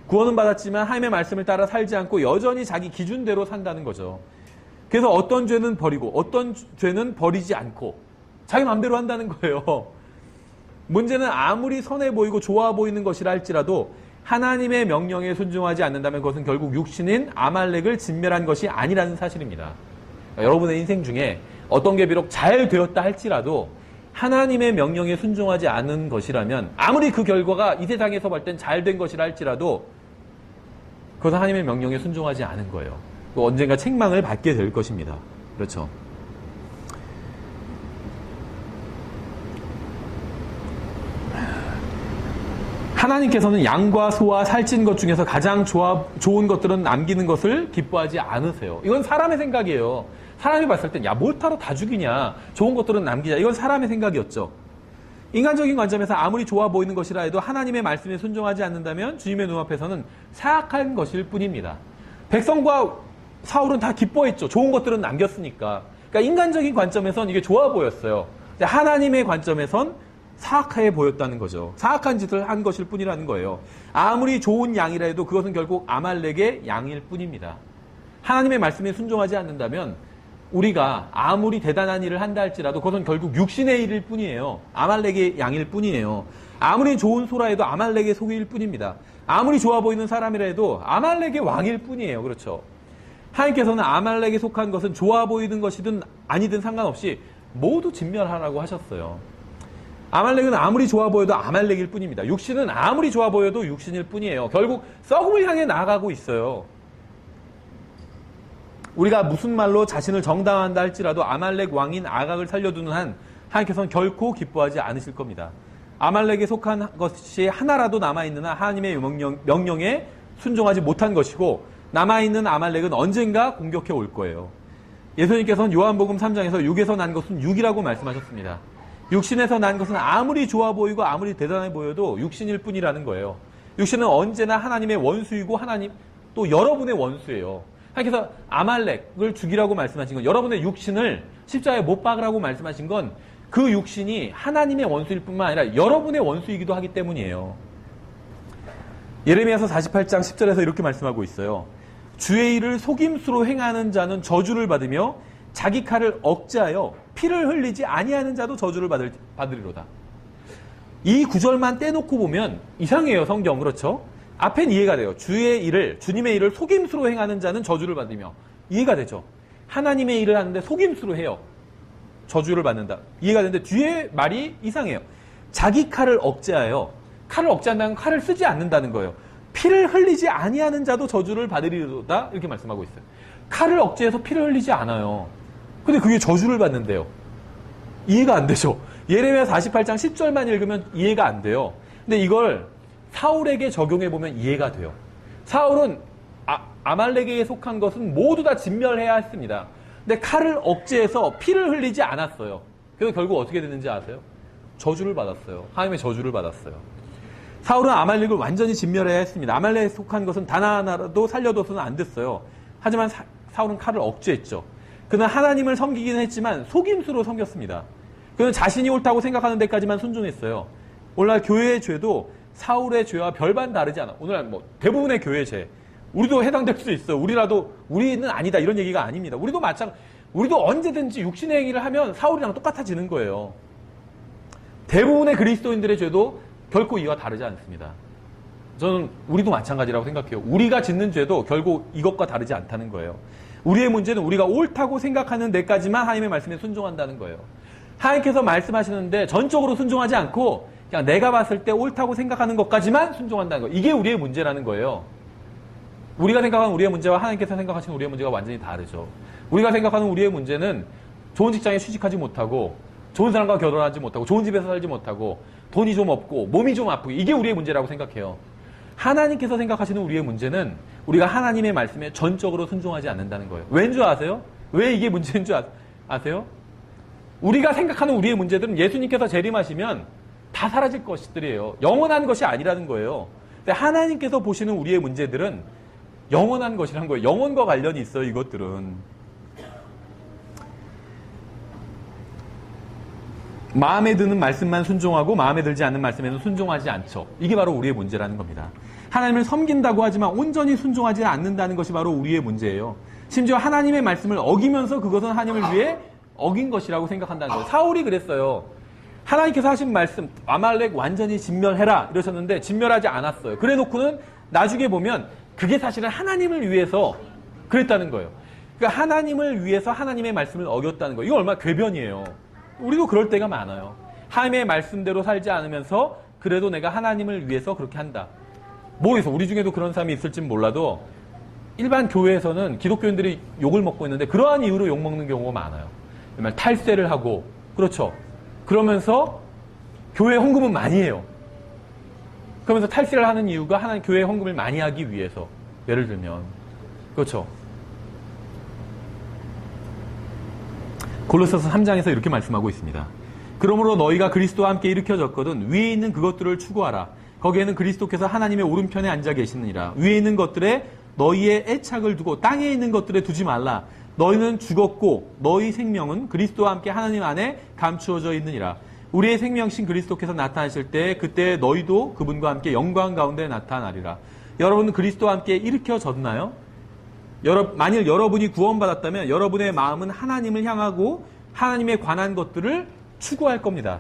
구원은 받았지만 하나님의 말씀을 따라 살지 않고 여전히 자기 기준대로 산다는 거죠. 그래서 어떤 죄는 버리고 어떤 죄는 버리지 않고 자기 마음대로 한다는 거예요. 문제는 아무리 선해 보이고 좋아 보이는 것이라 할지라도 하나님의 명령에 순종하지 않는다면 그것은 결국 육신인 아말렉을 진멸한 것이 아니라는 사실입니다. 그러니까 여러분의 인생 중에 어떤 게 비록 잘 되었다 할지라도 하나님의 명령에 순종하지 않은 것이라면 아무리 그 결과가 이 세상에서 볼 땐 잘 된 것이라 할지라도 그것은 하나님의 명령에 순종하지 않은 거예요. 또 언젠가 책망을 받게 될 것입니다. 그렇죠. 하나님께서는 양과 소와 살찐 것 중에서 가장 좋은 것들은 남기는 것을 기뻐하지 않으세요. 이건 사람의 생각이에요. 사람이 봤을 땐 야, 뭘 타러 다 죽이냐. 좋은 것들은 남기자. 이건 사람의 생각이었죠. 인간적인 관점에서 아무리 좋아 보이는 것이라 해도 하나님의 말씀에 순종하지 않는다면 주님의 눈앞에서는 사악한 것일 뿐입니다. 백성과 사울은 다 기뻐했죠. 좋은 것들은 남겼으니까. 그러니까 인간적인 관점에선 이게 좋아 보였어요. 근데 하나님의 관점에선 사악해 보였다는 거죠. 사악한 짓을 한 것일 뿐이라는 거예요. 아무리 좋은 양이라 해도 그것은 결국 아말렉의 양일 뿐입니다. 하나님의 말씀에 순종하지 않는다면 우리가 아무리 대단한 일을 한다 할지라도 그것은 결국 육신의 일일 뿐이에요. 아말렉의 양일 뿐이에요. 아무리 좋은 소라 해도 아말렉의 소기일 뿐입니다. 아무리 좋아 보이는 사람이라 해도 아말렉의 왕일 뿐이에요. 그렇죠. 하나님께서는 아말렉에 속한 것은 좋아 보이는 것이든 아니든 상관없이 모두 진멸하라고 하셨어요. 아말렉은 아무리 좋아 보여도 아말렉일 뿐입니다. 육신은 아무리 좋아 보여도 육신일 뿐이에요. 결국 썩음을 향해 나아가고 있어요. 우리가 무슨 말로 자신을 정당한다 할지라도 아말렉 왕인 아각을 살려두는 한 하나님께서는 결코 기뻐하지 않으실 겁니다. 아말렉에 속한 것이 하나라도 남아있는 한 하나님의 명령에 순종하지 못한 것이고 남아있는 아말렉은 언젠가 공격해 올 거예요. 예수님께서는 요한복음 3장에서 육에서 난 것은 육이라고 말씀하셨습니다. 육신에서 난 것은 아무리 좋아 보이고 아무리 대단해 보여도 육신일 뿐이라는 거예요. 육신은 언제나 하나님의 원수이고 하나님 또 여러분의 원수예요. 하나님께서 아말렉을 죽이라고 말씀하신 건 여러분의 육신을 십자가에 못 박으라고 말씀하신 건 그 육신이 하나님의 원수일 뿐만 아니라 여러분의 원수이기도 하기 때문이에요. 예레미야서 48장 10절에서 이렇게 말씀하고 있어요. 주의 일을 속임수로 행하는 자는 저주를 받으며 자기 칼을 억제하여 피를 흘리지 아니하는 자도 저주를 받으리로다. 이 구절만 떼놓고 보면 이상해요. 성경. 그렇죠? 앞엔 이해가 돼요. 주님의 일을 속임수로 행하는 자는 저주를 받으며 이해가 되죠. 하나님의 일을 하는데 속임수로 해요. 저주를 받는다. 이해가 되는데 뒤에 말이 이상해요. 자기 칼을 억제하여 칼을 억제한다는 칼을 쓰지 않는다는 거예요. 피를 흘리지 아니하는 자도 저주를 받으리로다 이렇게 말씀하고 있어요. 칼을 억제해서 피를 흘리지 않아요. 근데 그게 저주를 받는데요. 이해가 안 되죠. 예레미야 48장 10절만 읽으면 이해가 안 돼요. 근데 이걸 사울에게 적용해보면 이해가 돼요. 사울은 아말렉에 속한 것은 모두 다 진멸해야 했습니다. 근데 칼을 억제해서 피를 흘리지 않았어요. 그래서 결국 어떻게 됐는지 아세요? 저주를 받았어요. 하나님의 저주를 받았어요. 사울은 아말렉을 완전히 진멸해야 했습니다. 아말렉에 속한 것은 단 하나라도 살려둬서는 안 됐어요. 하지만 사울은 칼을 억제했죠. 그는 하나님을 섬기긴 했지만 속임수로 섬겼습니다. 그는 자신이 옳다고 생각하는 데까지만 순종했어요. 오늘날 교회의 죄도 사울의 죄와 별반 다르지 않아. 오늘날 대부분의 교회의 죄. 우리도 해당될 수 있어요. 우리는 아니다. 이런 얘기가 아닙니다. 우리도 언제든지 육신의 행위를 하면 사울이랑 똑같아지는 거예요. 대부분의 그리스도인들의 죄도 결코 이와 다르지 않습니다. 저는 우리도 마찬가지라고 생각해요. 우리가 짓는 죄도 결국 이것과 다르지 않다는 거예요. 우리의 문제는 우리가 옳다고 생각하는 데까지만 하나님의 말씀에 순종한다는 거예요. 하나님께서 말씀하시는데 전적으로 순종하지 않고 그냥 내가 봤을 때 옳다고 생각하는 것까지만 순종한다는 거예요. 이게 우리의 문제라는 거예요. 우리가 생각하는 우리의 문제와 하나님께서 생각하시는 우리의 문제가 완전히 다르죠. 우리가 생각하는 우리의 문제는 좋은 직장에 취직하지 못하고 좋은 사람과 결혼하지 못하고 좋은 집에서 살지 못하고 돈이 좀 없고 몸이 좀 아프고 이게 우리의 문제라고 생각해요. 하나님께서 생각하시는 우리의 문제는 우리가 하나님의 말씀에 전적으로 순종하지 않는다는 거예요. 왠 줄 아세요? 왜 이게 문제인 줄 아세요? 우리가 생각하는 우리의 문제들은 예수님께서 재림하시면 다 사라질 것들이에요. 영원한 것이 아니라는 거예요. 근데 하나님께서 보시는 우리의 문제들은 영원한 것이란 거예요. 영원과 관련이 있어요, 이것들은. 마음에 드는 말씀만 순종하고 마음에 들지 않는 말씀에는 순종하지 않죠. 이게 바로 우리의 문제라는 겁니다. 하나님을 섬긴다고 하지만 온전히 순종하지 않는다는 것이 바로 우리의 문제예요. 심지어 하나님의 말씀을 어기면서 그것은 하나님을 위해 어긴 것이라고 생각한다는 거예요. 사울이 그랬어요. 하나님께서 하신 말씀, 아말렉 완전히 진멸해라 이러셨는데 진멸하지 않았어요. 그래 놓고는 나중에 보면 그게 사실은 하나님을 위해서 그랬다는 거예요. 그러니까 하나님을 위해서 하나님의 말씀을 어겼다는 거예요. 이거 얼마나 궤변이에요. 우리도 그럴 때가 많아요. 하나님의 말씀대로 살지 않으면서 그래도 내가 하나님을 위해서 그렇게 한다. 모르겠어. 우리 중에도 그런 사람이 있을진 몰라도 일반 교회에서는 기독교인들이 욕을 먹고 있는데 그러한 이유로 욕 먹는 경우가 많아요. 정말 탈세를 하고 그렇죠. 그러면서 교회 헌금은 많이 해요. 그러면서 탈세를 하는 이유가 하나님 교회 헌금을 많이 하기 위해서. 예를 들면 그렇죠. 골로새서 3장에서 이렇게 말씀하고 있습니다. 그러므로 너희가 그리스도와 함께 일으켜졌거든 위에 있는 그것들을 추구하라. 거기에는 그리스도께서 하나님의 오른편에 앉아 계시느니라. 위에 있는 것들에 너희의 애착을 두고 땅에 있는 것들에 두지 말라. 너희는 죽었고 너희 생명은 그리스도와 함께 하나님 안에 감추어져 있느니라. 우리의 생명신 그리스도께서 나타나실 때 그때 너희도 그분과 함께 영광 가운데 나타나리라. 여러분은 그리스도와 함께 일으켜졌나요? 만일 여러분이 구원받았다면 여러분의 마음은 하나님을 향하고 하나님에 관한 것들을 추구할 겁니다.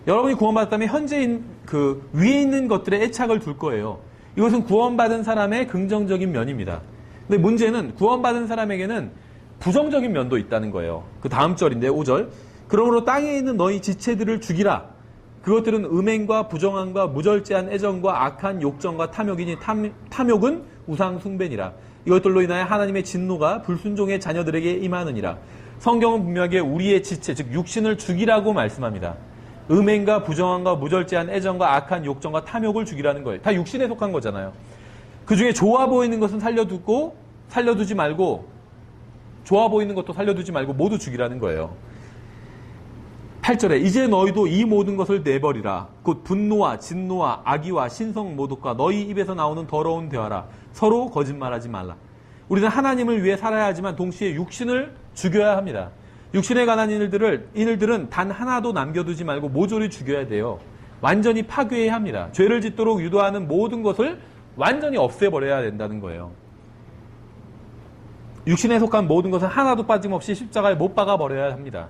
여러분이 구원받았다면 현재인 그 위에 있는 것들에 애착을 둘 거예요. 이것은 구원받은 사람의 긍정적인 면입니다. 근데 문제는 구원받은 사람에게는 부정적인 면도 있다는 거예요. 그 다음 절인데 5절. 그러므로 땅에 있는 너희 지체들을 죽이라. 그것들은 음행과 부정함과 무절제한 애정과 악한 욕정과 탐욕이니 탐욕은 우상 숭배니라. 이것들로 인하여 하나님의 진노가 불순종의 자녀들에게 임하느니라. 성경은 분명하게 우리의 지체, 즉 육신을 죽이라고 말씀합니다. 음행과 부정함과 무절제한 애정과 악한 욕정과 탐욕을 죽이라는 거예요. 다 육신에 속한 거잖아요. 그 중에 좋아 보이는 것은 살려두지 말고 좋아 보이는 것도 살려두지 말고 모두 죽이라는 거예요. 8절에 이제 너희도 이 모든 것을 내버리라. 곧 분노와 진노와 악의와 신성 모독과 너희 입에서 나오는 더러운 대화라. 서로 거짓말하지 말라. 우리는 하나님을 위해 살아야 하지만 동시에 육신을 죽여야 합니다. 육신에 관한 이들은 단 하나도 남겨두지 말고 모조리 죽여야 돼요. 완전히 파괴해야 합니다. 죄를 짓도록 유도하는 모든 것을 완전히 없애버려야 된다는 거예요. 육신에 속한 모든 것은 하나도 빠짐없이 십자가에 못 박아버려야 합니다.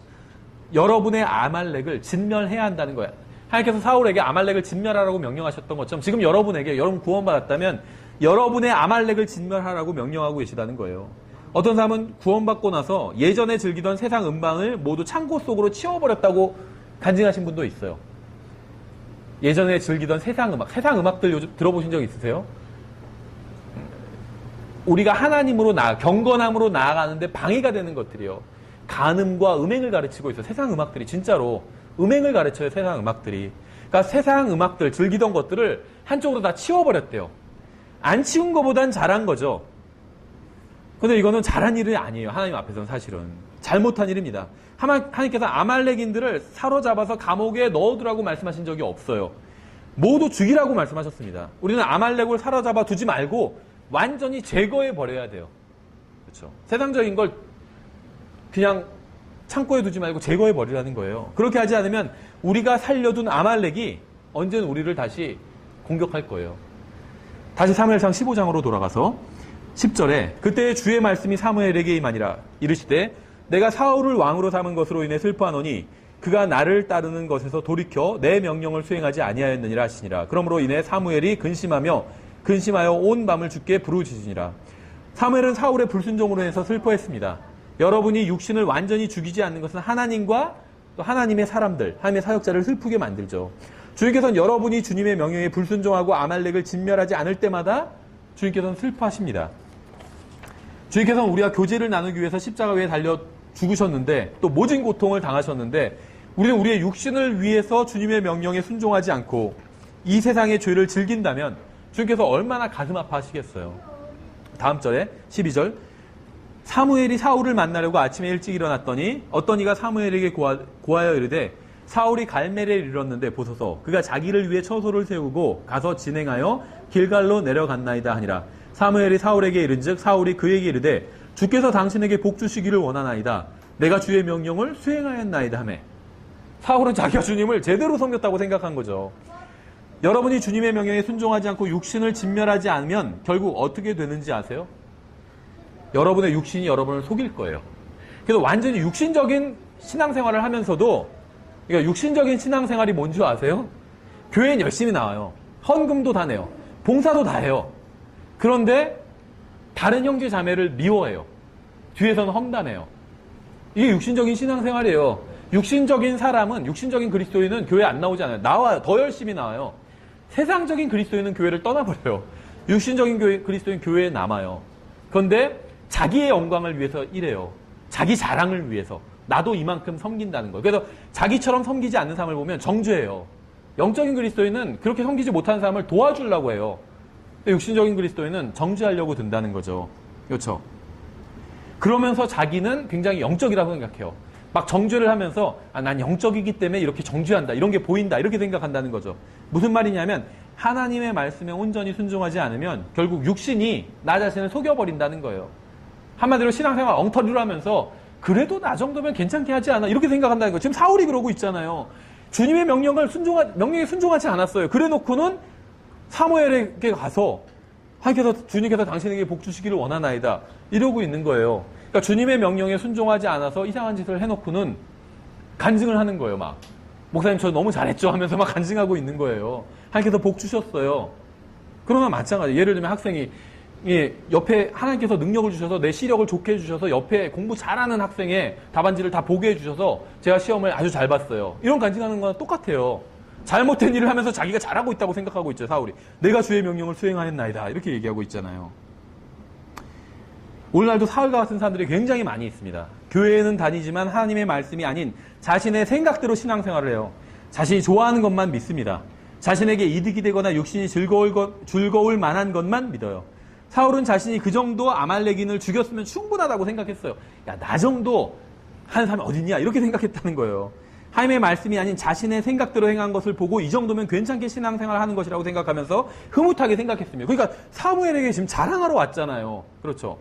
여러분의 아말렉을 진멸해야 한다는 거예요. 하나님께서 사울에게 아말렉을 진멸하라고 명령하셨던 것처럼 지금 여러분 구원받았다면 여러분의 아말렉을 진멸하라고 명령하고 계시다는 거예요. 어떤 사람은 구원받고 나서 예전에 즐기던 세상 음반을 모두 창고 속으로 치워버렸다고 간증하신 분도 있어요. 예전에 즐기던 세상 음악들 요즘 들어보신 적 있으세요? 우리가 하나님으로 경건함으로 나아가는데 방해가 되는 것들이요. 간음과 음행을 가르치고 있어요. 세상 음악들이 진짜로 음행을 가르쳐요. 세상 음악들이. 그러니까 세상 음악들 즐기던 것들을 한쪽으로 다 치워버렸대요. 안 치운 것보단 잘한 거죠. 근데 이거는 잘한 일이 아니에요. 하나님 앞에서는 사실은. 잘못한 일입니다. 하나님께서 아말렉인들을 사로잡아서 감옥에 넣어두라고 말씀하신 적이 없어요. 모두 죽이라고 말씀하셨습니다. 우리는 아말렉을 사로잡아 두지 말고 완전히 제거해 버려야 돼요. 그렇죠. 세상적인 걸 그냥 창고에 두지 말고 제거해 버리라는 거예요. 그렇게 하지 않으면 우리가 살려둔 아말렉이 언제는 우리를 다시 공격할 거예요. 다시 사무엘상 15장으로 돌아가서 10절에 그때 주의 말씀이 사무엘에게 임하니라. 이르시되 내가 사울을 왕으로 삼은 것으로 인해 슬퍼하노니 그가 나를 따르는 것에서 돌이켜 내 명령을 수행하지 아니하였느니라 하시니라. 그러므로 인해 사무엘이 근심하여 온 밤을 주께 부르짖으니라. 사무엘은 사울의 불순종으로 인해서 슬퍼했습니다. 여러분이 육신을 완전히 죽이지 않는 것은 하나님과 또 하나님의 사람들, 하나님의 사역자를 슬프게 만들죠. 주님께서는 여러분이 주님의 명령에 불순종하고 아말렉을 진멸하지 않을 때마다 주님께서는 슬퍼하십니다. 주님께서는 우리가 교제를 나누기 위해서 십자가 위에 달려 죽으셨는데 또 모진 고통을 당하셨는데 우리는 우리의 육신을 위해서 주님의 명령에 순종하지 않고 이 세상의 죄를 즐긴다면 주님께서 얼마나 가슴 아파하시겠어요. 다음 절에 12절 사무엘이 사울을 만나려고 아침에 일찍 일어났더니 어떤 이가 사무엘에게 고하여 이르되 사울이 갈멜에 이르렀는데 보소서 그가 자기를 위해 처소를 세우고 가서 진행하여 길갈로 내려갔나이다 하니라. 사무엘이 사울에게 이른즉 사울이 그에게 이르되 주께서 당신에게 복 주시기를 원하나이다. 내가 주의 명령을 수행하였나이다 하매 사울은 자기가 주님을 제대로 섬겼다고 생각한 거죠. 여러분이 주님의 명령에 순종하지 않고 육신을 진멸하지 않으면 결국 어떻게 되는지 아세요? 여러분의 육신이 여러분을 속일 거예요. 그래서 완전히 육신적인 신앙생활을 하면서도, 그러니까 육신적인 신앙생활이 뭔지 아세요? 교회엔 열심히 나와요. 헌금도 다 내요. 봉사도 다 해요. 그런데 다른 형제 자매를 미워해요. 뒤에서는 험담해요. 이게 육신적인 신앙생활이에요. 육신적인 사람은, 육신적인 그리스도인은 교회 안 나오지 않아요. 나와요. 더 열심히 나와요. 세상적인 그리스도인은 교회를 떠나버려요. 육신적인 그리스도인 교회에 남아요. 그런데 자기의 영광을 위해서 일해요. 자기 자랑을 위해서. 나도 이만큼 섬긴다는 거예요. 그래서 자기처럼 섬기지 않는 사람을 보면 정죄해요. 영적인 그리스도인은 그렇게 섬기지 못하는 사람을 도와주려고 해요. 근데 육신적인 그리스도인은 정죄하려고 든다는 거죠. 그렇죠? 그러면서 자기는 굉장히 영적이라고 생각해요. 막 정죄를 하면서 난 영적이기 때문에 이렇게 정죄한다. 이런 게 보인다. 이렇게 생각한다는 거죠. 무슨 말이냐면 하나님의 말씀에 온전히 순종하지 않으면 결국 육신이 나 자신을 속여버린다는 거예요. 한마디로 신앙생활 엉터리로 하면서 그래도 나 정도면 괜찮게 하지 않아. 이렇게 생각한다는 거예요. 지금 사울이 그러고 있잖아요. 주님의 명령에 순종하지 않았어요. 그래 놓고는 사무엘에게 가서 하나님께서 주님께서 당신에게 복 주시기를 원하나이다. 이러고 있는 거예요. 그러니까 주님의 명령에 순종하지 않아서 이상한 짓을 해놓고는 간증을 하는 거예요. 막 목사님 저 너무 잘했죠 하면서 막 간증하고 있는 거예요. 하나님께서 복 주셨어요. 그러나 마찬가지예요. 예를 들면 학생이 옆에 하나님께서 능력을 주셔서 내 시력을 좋게 해주셔서 옆에 공부 잘하는 학생의 답안지를 다 보게 해주셔서 제가 시험을 아주 잘 봤어요. 이런 간증하는 거랑 똑같아요. 잘못된 일을 하면서 자기가 잘하고 있다고 생각하고 있죠. 사울이. 내가 주의 명령을 수행하였나이다. 이렇게 얘기하고 있잖아요. 오늘날도 사울과 같은 사람들이 굉장히 많이 있습니다. 교회에는 다니지만 하나님의 말씀이 아닌 자신의 생각대로 신앙생활을 해요. 자신이 좋아하는 것만 믿습니다. 자신에게 이득이 되거나 육신이 즐거울 만한 것만 믿어요. 사울은 자신이 그 정도 아말렉인을 죽였으면 충분하다고 생각했어요. 야, 나 정도 하는 사람이 어딨냐? 이렇게 생각했다는 거예요. 하나님의 말씀이 아닌 자신의 생각대로 행한 것을 보고 이 정도면 괜찮게 신앙생활을 하는 것이라고 생각하면서 흐뭇하게 생각했습니다. 그러니까 사무엘에게 지금 자랑하러 왔잖아요. 그렇죠?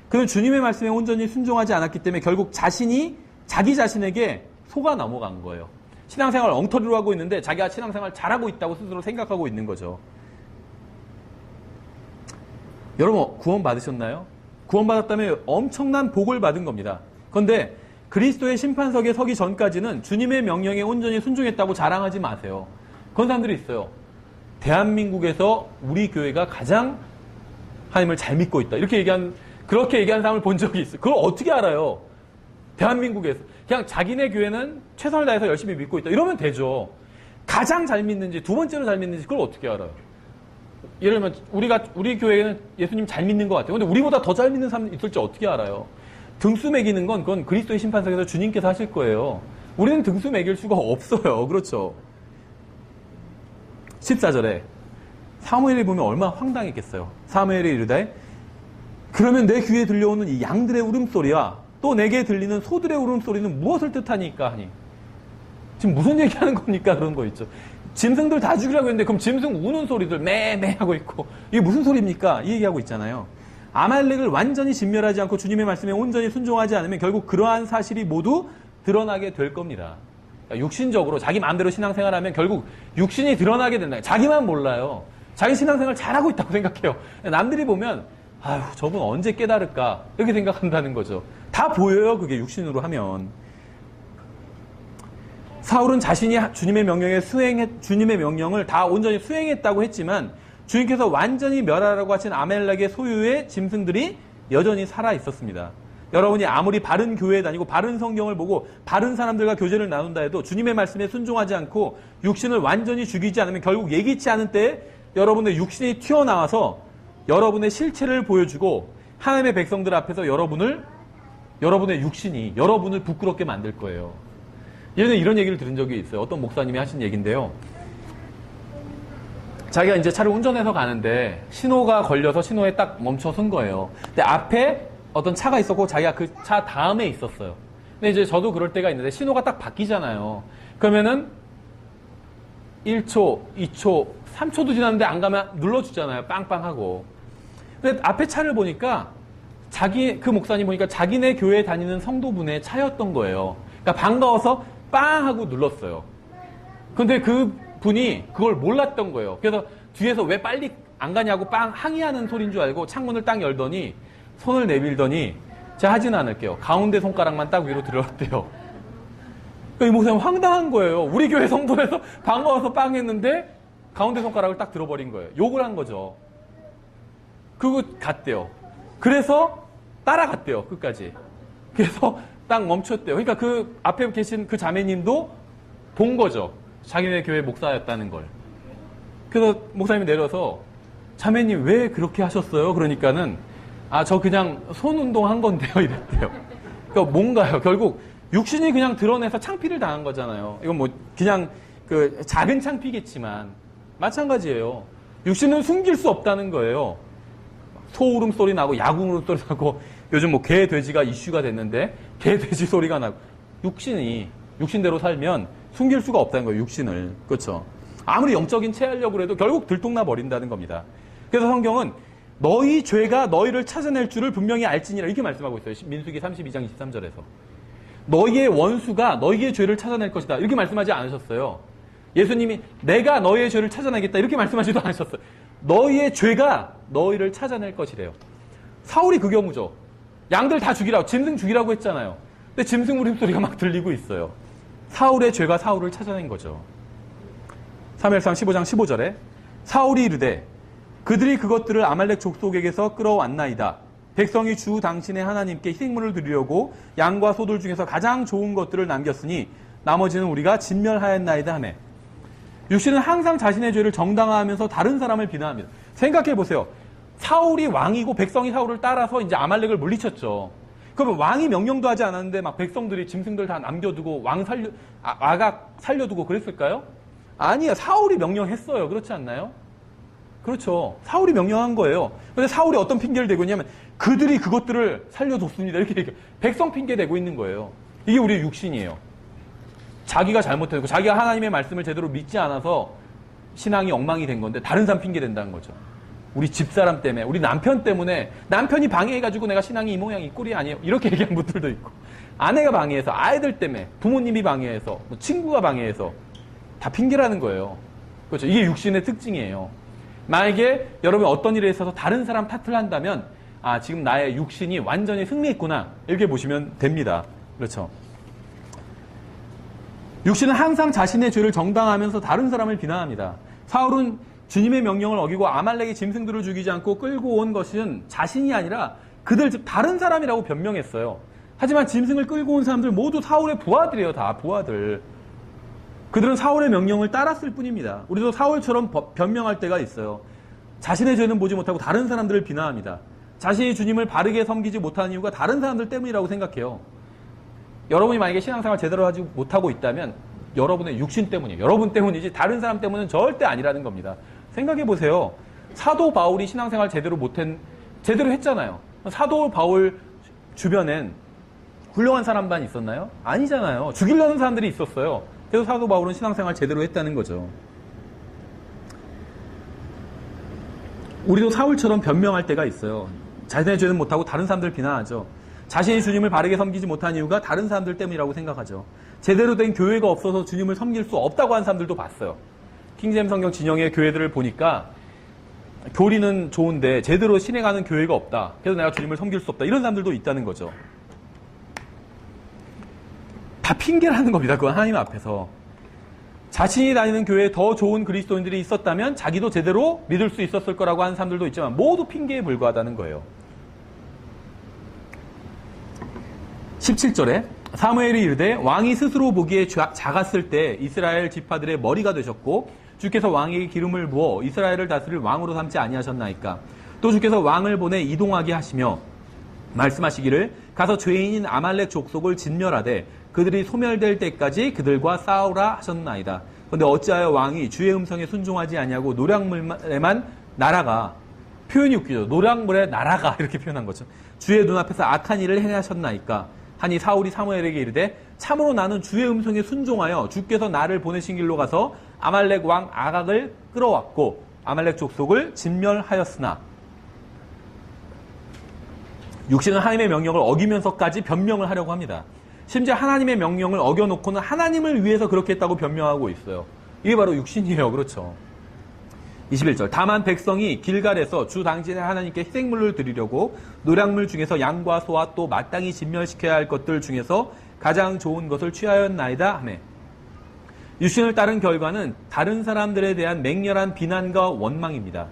그는 주님의 말씀에 온전히 순종하지 않았기 때문에 결국 자기 자신에게 속아 넘어간 거예요. 신앙생활을 엉터리로 하고 있는데 자기가 신앙생활을 잘하고 있다고 스스로 생각하고 있는 거죠. 여러분 구원 받으셨나요? 구원 받았다면 엄청난 복을 받은 겁니다. 그런데 그리스도의 심판석에 서기 전까지는 주님의 명령에 온전히 순종했다고 자랑하지 마세요. 그런 사람들이 있어요. 대한민국에서 우리 교회가 가장 하나님을 잘 믿고 있다. 그렇게 얘기한 사람을 본 적이 있어요. 그걸 어떻게 알아요? 대한민국에서. 그냥 자기네 교회는 최선을 다해서 열심히 믿고 있다. 이러면 되죠. 가장 잘 믿는지, 두 번째로 잘 믿는지 그걸 어떻게 알아요? 예를 들면 우리 교회는 예수님 잘 믿는 것 같아요. 근데 우리보다 더 잘 믿는 사람 있을지 어떻게 알아요? 등수 매기는 건 그건 그리스도의 심판석에서 주님께서 하실 거예요. 우리는 등수 매길 수가 없어요. 그렇죠? 14절에 사무엘이 보면 얼마나 황당했겠어요. 사무엘이 이르되 그러면 내 귀에 들려오는 이 양들의 울음소리와 또 내게 들리는 소들의 울음소리는 무엇을 뜻하니까 하니. 지금 무슨 얘기하는 겁니까? 그런 거 있죠. 짐승들 다 죽이라고 했는데 그럼 짐승 우는 소리들 매매 하고 있고 이게 무슨 소리입니까? 이 얘기하고 있잖아요. 아말렉을 완전히 진멸하지 않고 주님의 말씀에 온전히 순종하지 않으면 결국 그러한 사실이 모두 드러나게 될 겁니다. 그러니까 육신적으로 자기 마음대로 신앙생활하면 결국 육신이 드러나게 된다. 자기만 몰라요. 자기 신앙생활 잘하고 있다고 생각해요. 남들이 보면 아휴 저분 언제 깨달을까 이렇게 생각한다는 거죠. 다 보여요. 그게 육신으로 하면. 사울은 자신이 주님의 명령을 다 온전히 수행했다고 했지만 주님께서 완전히 멸하라고 하신 아말렉의 소유의 짐승들이 여전히 살아 있었습니다. 여러분이 아무리 바른 교회에 다니고 바른 성경을 보고 바른 사람들과 교제를 나눈다 해도 주님의 말씀에 순종하지 않고 육신을 완전히 죽이지 않으면 결국 예기치 않은 때에 여러분의 육신이 튀어나와서 여러분의 실체를 보여주고 하나님의 백성들 앞에서 여러분의 육신이 여러분을 부끄럽게 만들 거예요. 예전에 이런 얘기를 들은 적이 있어요. 어떤 목사님이 하신 얘기인데요. 자기가 이제 차를 운전해서 가는데 신호가 걸려서 신호에 딱 멈춰 선 거예요. 근데 앞에 어떤 차가 있었고 자기가 그 차 다음에 있었어요. 근데 이제 저도 그럴 때가 있는데 신호가 딱 바뀌잖아요. 그러면은 1초, 2초, 3초도 지났는데 안 가면 눌러주잖아요. 빵빵하고. 근데 앞에 차를 보니까 그 목사님 보니까 자기네 교회에 다니는 성도분의 차였던 거예요. 그러니까 반가워서 빵 하고 눌렀어요. 근데 그 분이 그걸 몰랐던 거예요. 그래서 뒤에서 왜 빨리 안 가냐고 빵 항의하는 소리인 줄 알고 창문을 딱 열더니 손을 내밀더니 제가 하지는 않을게요. 가운데 손가락만 딱 위로 들었대요. 이 목사님 황당한 거예요. 우리 교회 성도에서 반가워서 빵 했는데 가운데 손가락을 딱 들어버린 거예요. 욕을 한 거죠. 그거 갔대요. 그래서 따라갔대요. 끝까지. 그래서 딱 멈췄대요. 그러니까 그 앞에 계신 그 자매님도 본 거죠. 자기네 교회 목사였다는 걸. 그래서 목사님이 내려서 자매님 왜 그렇게 하셨어요? 그러니까는 저 그냥 손 운동한 건데요. 이랬대요. 그러니까 뭔가요? 결국 육신이 그냥 드러내서 창피를 당한 거잖아요. 이건 뭐 그냥 그 작은 창피겠지만 마찬가지예요. 육신은 숨길 수 없다는 거예요. 소 울음소리 나고 야구 울음소리 나고 요즘 뭐 개, 돼지가 이슈가 됐는데 개, 돼지 소리가 나고 육신대로 살면 숨길 수가 없다는 거예요. 육신을. 그렇죠. 아무리 영적인 체하려고 해도 결국 들통나 버린다는 겁니다. 그래서 성경은 너희 죄가 너희를 찾아낼 줄을 분명히 알지니라 이렇게 말씀하고 있어요. 민수기 32장 23절에서. 너희의 원수가 너희의 죄를 찾아낼 것이다. 이렇게 말씀하지 않으셨어요. 예수님이 내가 너희의 죄를 찾아내겠다. 이렇게 말씀하지도 않으셨어요. 너희의 죄가 너희를 찾아낼 것이래요. 사울이 그 경우죠. 양들 다 죽이라고, 짐승 죽이라고 했잖아요. 근데 짐승 울음소리가 막 들리고 있어요. 사울의 죄가 사울을 찾아낸 거죠. 사무엘상 15장 15절에 사울이 이르되 그들이 그것들을 아말렉 족속에게서 끌어왔나이다. 백성이 주 당신의 하나님께 희생물을 드리려고 양과 소들 중에서 가장 좋은 것들을 남겼으니 나머지는 우리가 진멸하였나이다 하며 육신은 항상 자신의 죄를 정당화하면서 다른 사람을 비난합니다. 생각해 보세요. 사울이 왕이고 백성이 사울을 따라서 이제 아말렉을 물리쳤죠. 그러면 왕이 명령도 하지 않았는데 막 백성들이 짐승들 다 남겨두고 아각 살려두고 그랬을까요? 아니에요. 사울이 명령했어요. 그렇지 않나요? 그렇죠. 사울이 명령한 거예요. 근데 사울이 어떤 핑계를 대고 있냐면 그들이 그것들을 살려줬습니다. 이렇게 얘기해요. 백성 핑계 대고 있는 거예요. 이게 우리의 육신이에요. 자기가 잘못했고 자기가 하나님의 말씀을 제대로 믿지 않아서 신앙이 엉망이 된 건데 다른 사람 핑계 된다는 거죠. 우리 집사람 때문에, 우리 남편 때문에 남편이 방해해가지고 내가 신앙이 이 모양 이 꼴이 아니에요. 이렇게 얘기하는 분들도 있고 아내가 방해해서, 아이들 때문에, 부모님이 방해해서, 뭐 친구가 방해해서 다 핑계라는 거예요. 그렇죠. 이게 육신의 특징이에요. 만약에 여러분이 어떤 일에 있어서 다른 사람 탓을 한다면 지금 나의 육신이 완전히 승리했구나 이렇게 보시면 됩니다. 그렇죠. 육신은 항상 자신의 죄를 정당하면서 다른 사람을 비난합니다. 사울은 주님의 명령을 어기고 아말렉의 짐승들을 죽이지 않고 끌고 온 것은 자신이 아니라 그들 즉 다른 사람이라고 변명했어요. 하지만 짐승을 끌고 온 사람들 모두 사울의 부하들이에요. 다 부하들. 그들은 사울의 명령을 따랐을 뿐입니다. 우리도 사울처럼 변명할 때가 있어요. 자신의 죄는 보지 못하고 다른 사람들을 비난합니다. 자신이 주님을 바르게 섬기지 못하는 이유가 다른 사람들 때문이라고 생각해요. 여러분이 만약에 신앙생활 제대로 하지 못하고 있다면 여러분의 육신 때문이에요. 여러분 때문이지 다른 사람 때문은 절대 아니라는 겁니다. 생각해 보세요. 사도 바울이 신앙생활 제대로 했잖아요. 사도 바울 주변엔 훌륭한 사람만 있었나요? 아니잖아요. 죽이려는 사람들이 있었어요. 그래서 사도 바울은 신앙생활 제대로 했다는 거죠. 우리도 사울처럼 변명할 때가 있어요. 자신의 죄는 못하고 다른 사람들을 비난하죠. 자신이 주님을 바르게 섬기지 못한 이유가 다른 사람들 때문이라고 생각하죠. 제대로 된 교회가 없어서 주님을 섬길 수 없다고 한 사람들도 봤어요. 킹제임스 성경 진영의 교회들을 보니까 교리는 좋은데 제대로 실행하는 교회가 없다. 그래서 내가 주님을 섬길 수 없다. 이런 사람들도 있다는 거죠. 다 핑계라는 겁니다. 그건 하나님 앞에서. 자신이 다니는 교회에 더 좋은 그리스도인들이 있었다면 자기도 제대로 믿을 수 있었을 거라고 하는 사람들도 있지만 모두 핑계에 불과하다는 거예요. 17절에 사무엘이 이르되 왕이 스스로 보기에 작았을 때 이스라엘 지파들의 머리가 되셨고 주께서 왕에게 기름을 부어 이스라엘을 다스릴 왕으로 삼지 아니하셨나이까. 또 주께서 왕을 보내 이동하게 하시며 말씀하시기를 가서 죄인인 아말렉 족속을 진멸하되 그들이 소멸될 때까지 그들과 싸우라 하셨나이다. 그런데 어찌하여 왕이 주의 음성에 순종하지 아니하고 노략물에만 날아가, 표현이 웃기죠. 노략물에 날아가 이렇게 표현한 거죠. 주의 눈앞에서 악한 일을 행하셨나이까 하니 사울이 사무엘에게 이르되 참으로 나는 주의 음성에 순종하여 주께서 나를 보내신 길로 가서 아말렉 왕 아각을 끌어왔고 아말렉 족속을 진멸하였으나. 육신은 하나님의 명령을 어기면서까지 변명을 하려고 합니다. 심지어 하나님의 명령을 어겨놓고는 하나님을 위해서 그렇게 했다고 변명하고 있어요. 이게 바로 육신이에요. 그렇죠. 21절. 다만 백성이 길갈에서 주 당신의 하나님께 희생물을 드리려고 노량물 중에서 양과 소와 또 마땅히 진멸시켜야 할 것들 중에서 가장 좋은 것을 취하였나이다 하매, 육신을 따른 결과는 다른 사람들에 대한 맹렬한 비난과 원망입니다.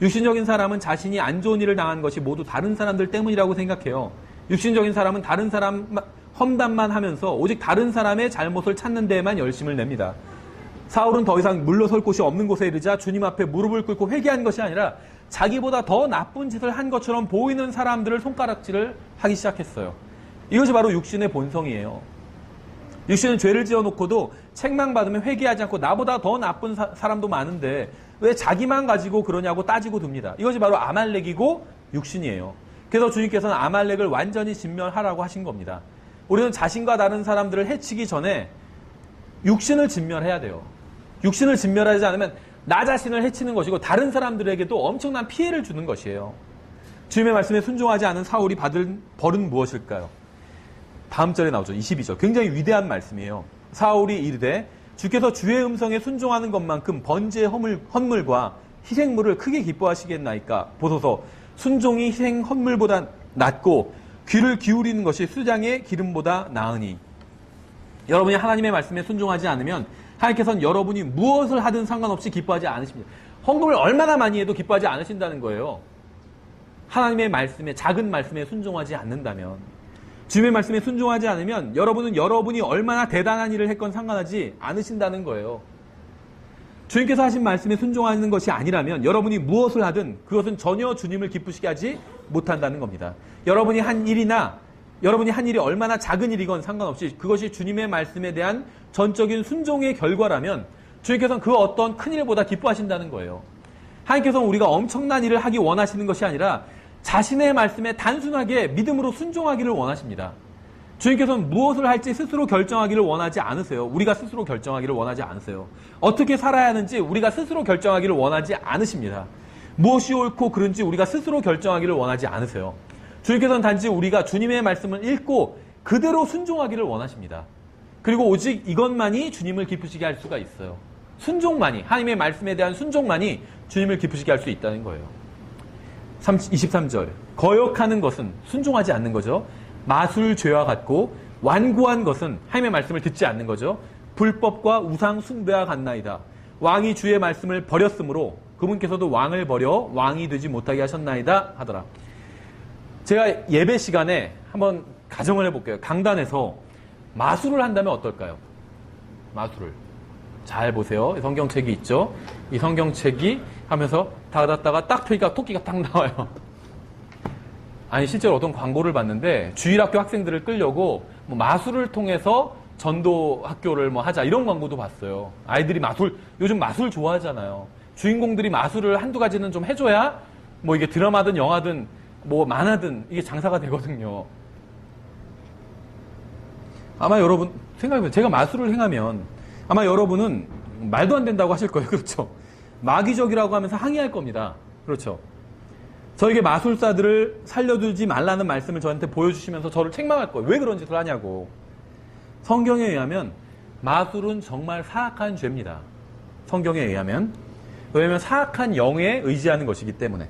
육신적인 사람은 자신이 안 좋은 일을 당한 것이 모두 다른 사람들 때문이라고 생각해요. 육신적인 사람은 다른 사람 험담만 하면서 오직 다른 사람의 잘못을 찾는 데에만 열심을 냅니다. 사울은 더 이상 물러설 곳이 없는 곳에 이르자 주님 앞에 무릎을 꿇고 회개한 것이 아니라 자기보다 더 나쁜 짓을 한 것처럼 보이는 사람들을 손가락질을 하기 시작했어요. 이것이 바로 육신의 본성이에요. 육신은 죄를 지어놓고도 책망받으면 회개하지 않고 나보다 더 나쁜 사람도 많은데 왜 자기만 가지고 그러냐고 따지고 듭니다. 이것이 바로 아말렉이고 육신이에요. 그래서 주님께서는 아말렉을 완전히 진멸하라고 하신 겁니다. 우리는 자신과 다른 사람들을 해치기 전에 육신을 진멸해야 돼요. 육신을 진멸하지 않으면 나 자신을 해치는 것이고 다른 사람들에게도 엄청난 피해를 주는 것이에요. 주님의 말씀에 순종하지 않은 사울이 받은 벌은 무엇일까요? 다음 절에 나오죠. 22절. 굉장히 위대한 말씀이에요. 사울이 이르되 주께서 주의 음성에 순종하는 것만큼 번제의 헌물과 희생물을 크게 기뻐하시겠나이까? 보소서, 순종이 희생 헌물보다 낫고 귀를 기울이는 것이 수장의 기름보다 나으니. 여러분이 하나님의 말씀에 순종하지 않으면 하나님께서는 여러분이 무엇을 하든 상관없이 기뻐하지 않으십니다. 헌금을 얼마나 많이 해도 기뻐하지 않으신다는 거예요. 하나님의 말씀에, 작은 말씀에 순종하지 않는다면, 주님의 말씀에 순종하지 않으면 여러분은 여러분이 얼마나 대단한 일을 했건 상관하지 않으신다는 거예요. 주님께서 하신 말씀에 순종하는 것이 아니라면 여러분이 무엇을 하든 그것은 전혀 주님을 기쁘시게 하지 못한다는 겁니다. 여러분이 한 일이 얼마나 작은 일이건 상관없이 그것이 주님의 말씀에 대한 전적인 순종의 결과라면 주님께서는 그 어떤 큰 일보다 기뻐하신다는 거예요. 하나님께서는 우리가 엄청난 일을 하기 원하시는 것이 아니라 자신의 말씀에 단순하게 믿음으로 순종하기를 원하십니다. 주님께서는 무엇을 할지 스스로 결정하기를 원하지 않으세요. 우리가 스스로 결정하기를 원하지 않으세요. 어떻게 살아야 하는지 우리가 스스로 결정하기를 원하지 않으십니다. 무엇이 옳고 그른지 우리가 스스로 결정하기를 원하지 않으세요. 주님께서는 단지 우리가 주님의 말씀을 읽고 그대로 순종하기를 원하십니다. 그리고 오직 이것만이 주님을 기쁘시게 할 수가 있어요. 순종만이, 하나님의 말씀에 대한 순종만이 주님을 기쁘시게 할 수 있다는 거예요. 23절. 거역하는 것은 순종하지 않는 거죠. 마술죄와 같고 완고한 것은 하나님의 말씀을 듣지 않는 거죠. 불법과 우상 숭배와 같나이다. 왕이 주의 말씀을 버렸으므로 그분께서도 왕을 버려 왕이 되지 못하게 하셨나이다 하더라. 제가 예배 시간에 한번 가정을 해볼게요. 강단에서 마술을 한다면 어떨까요? 마술을. 잘 보세요. 성경책이 있죠. 이 성경책이 하면서 닫았다가 딱 펴니까 토끼가 딱 나와요. 아니 실제로 어떤 광고를 봤는데 주일학교 학생들을 끌려고 뭐 마술을 통해서 전도 학교를 뭐 하자 이런 광고도 봤어요. 아이들이 요즘 마술 좋아하잖아요. 주인공들이 마술을 한두 가지는 좀 해줘야 뭐 이게 드라마든 영화든 뭐 만화든 이게 장사가 되거든요. 아마 여러분 생각해보세요. 제가 마술을 행하면 아마 여러분은 말도 안 된다고 하실 거예요. 그렇죠? 마귀적이라고 하면서 항의할 겁니다. 그렇죠? 저에게 마술사들을 살려두지 말라는 말씀을 저한테 보여주시면서 저를 책망할 거예요. 왜 그런 짓을 하냐고. 성경에 의하면 마술은 정말 사악한 죄입니다. 성경에 의하면. 왜냐하면 사악한 영에 의지하는 것이기 때문에.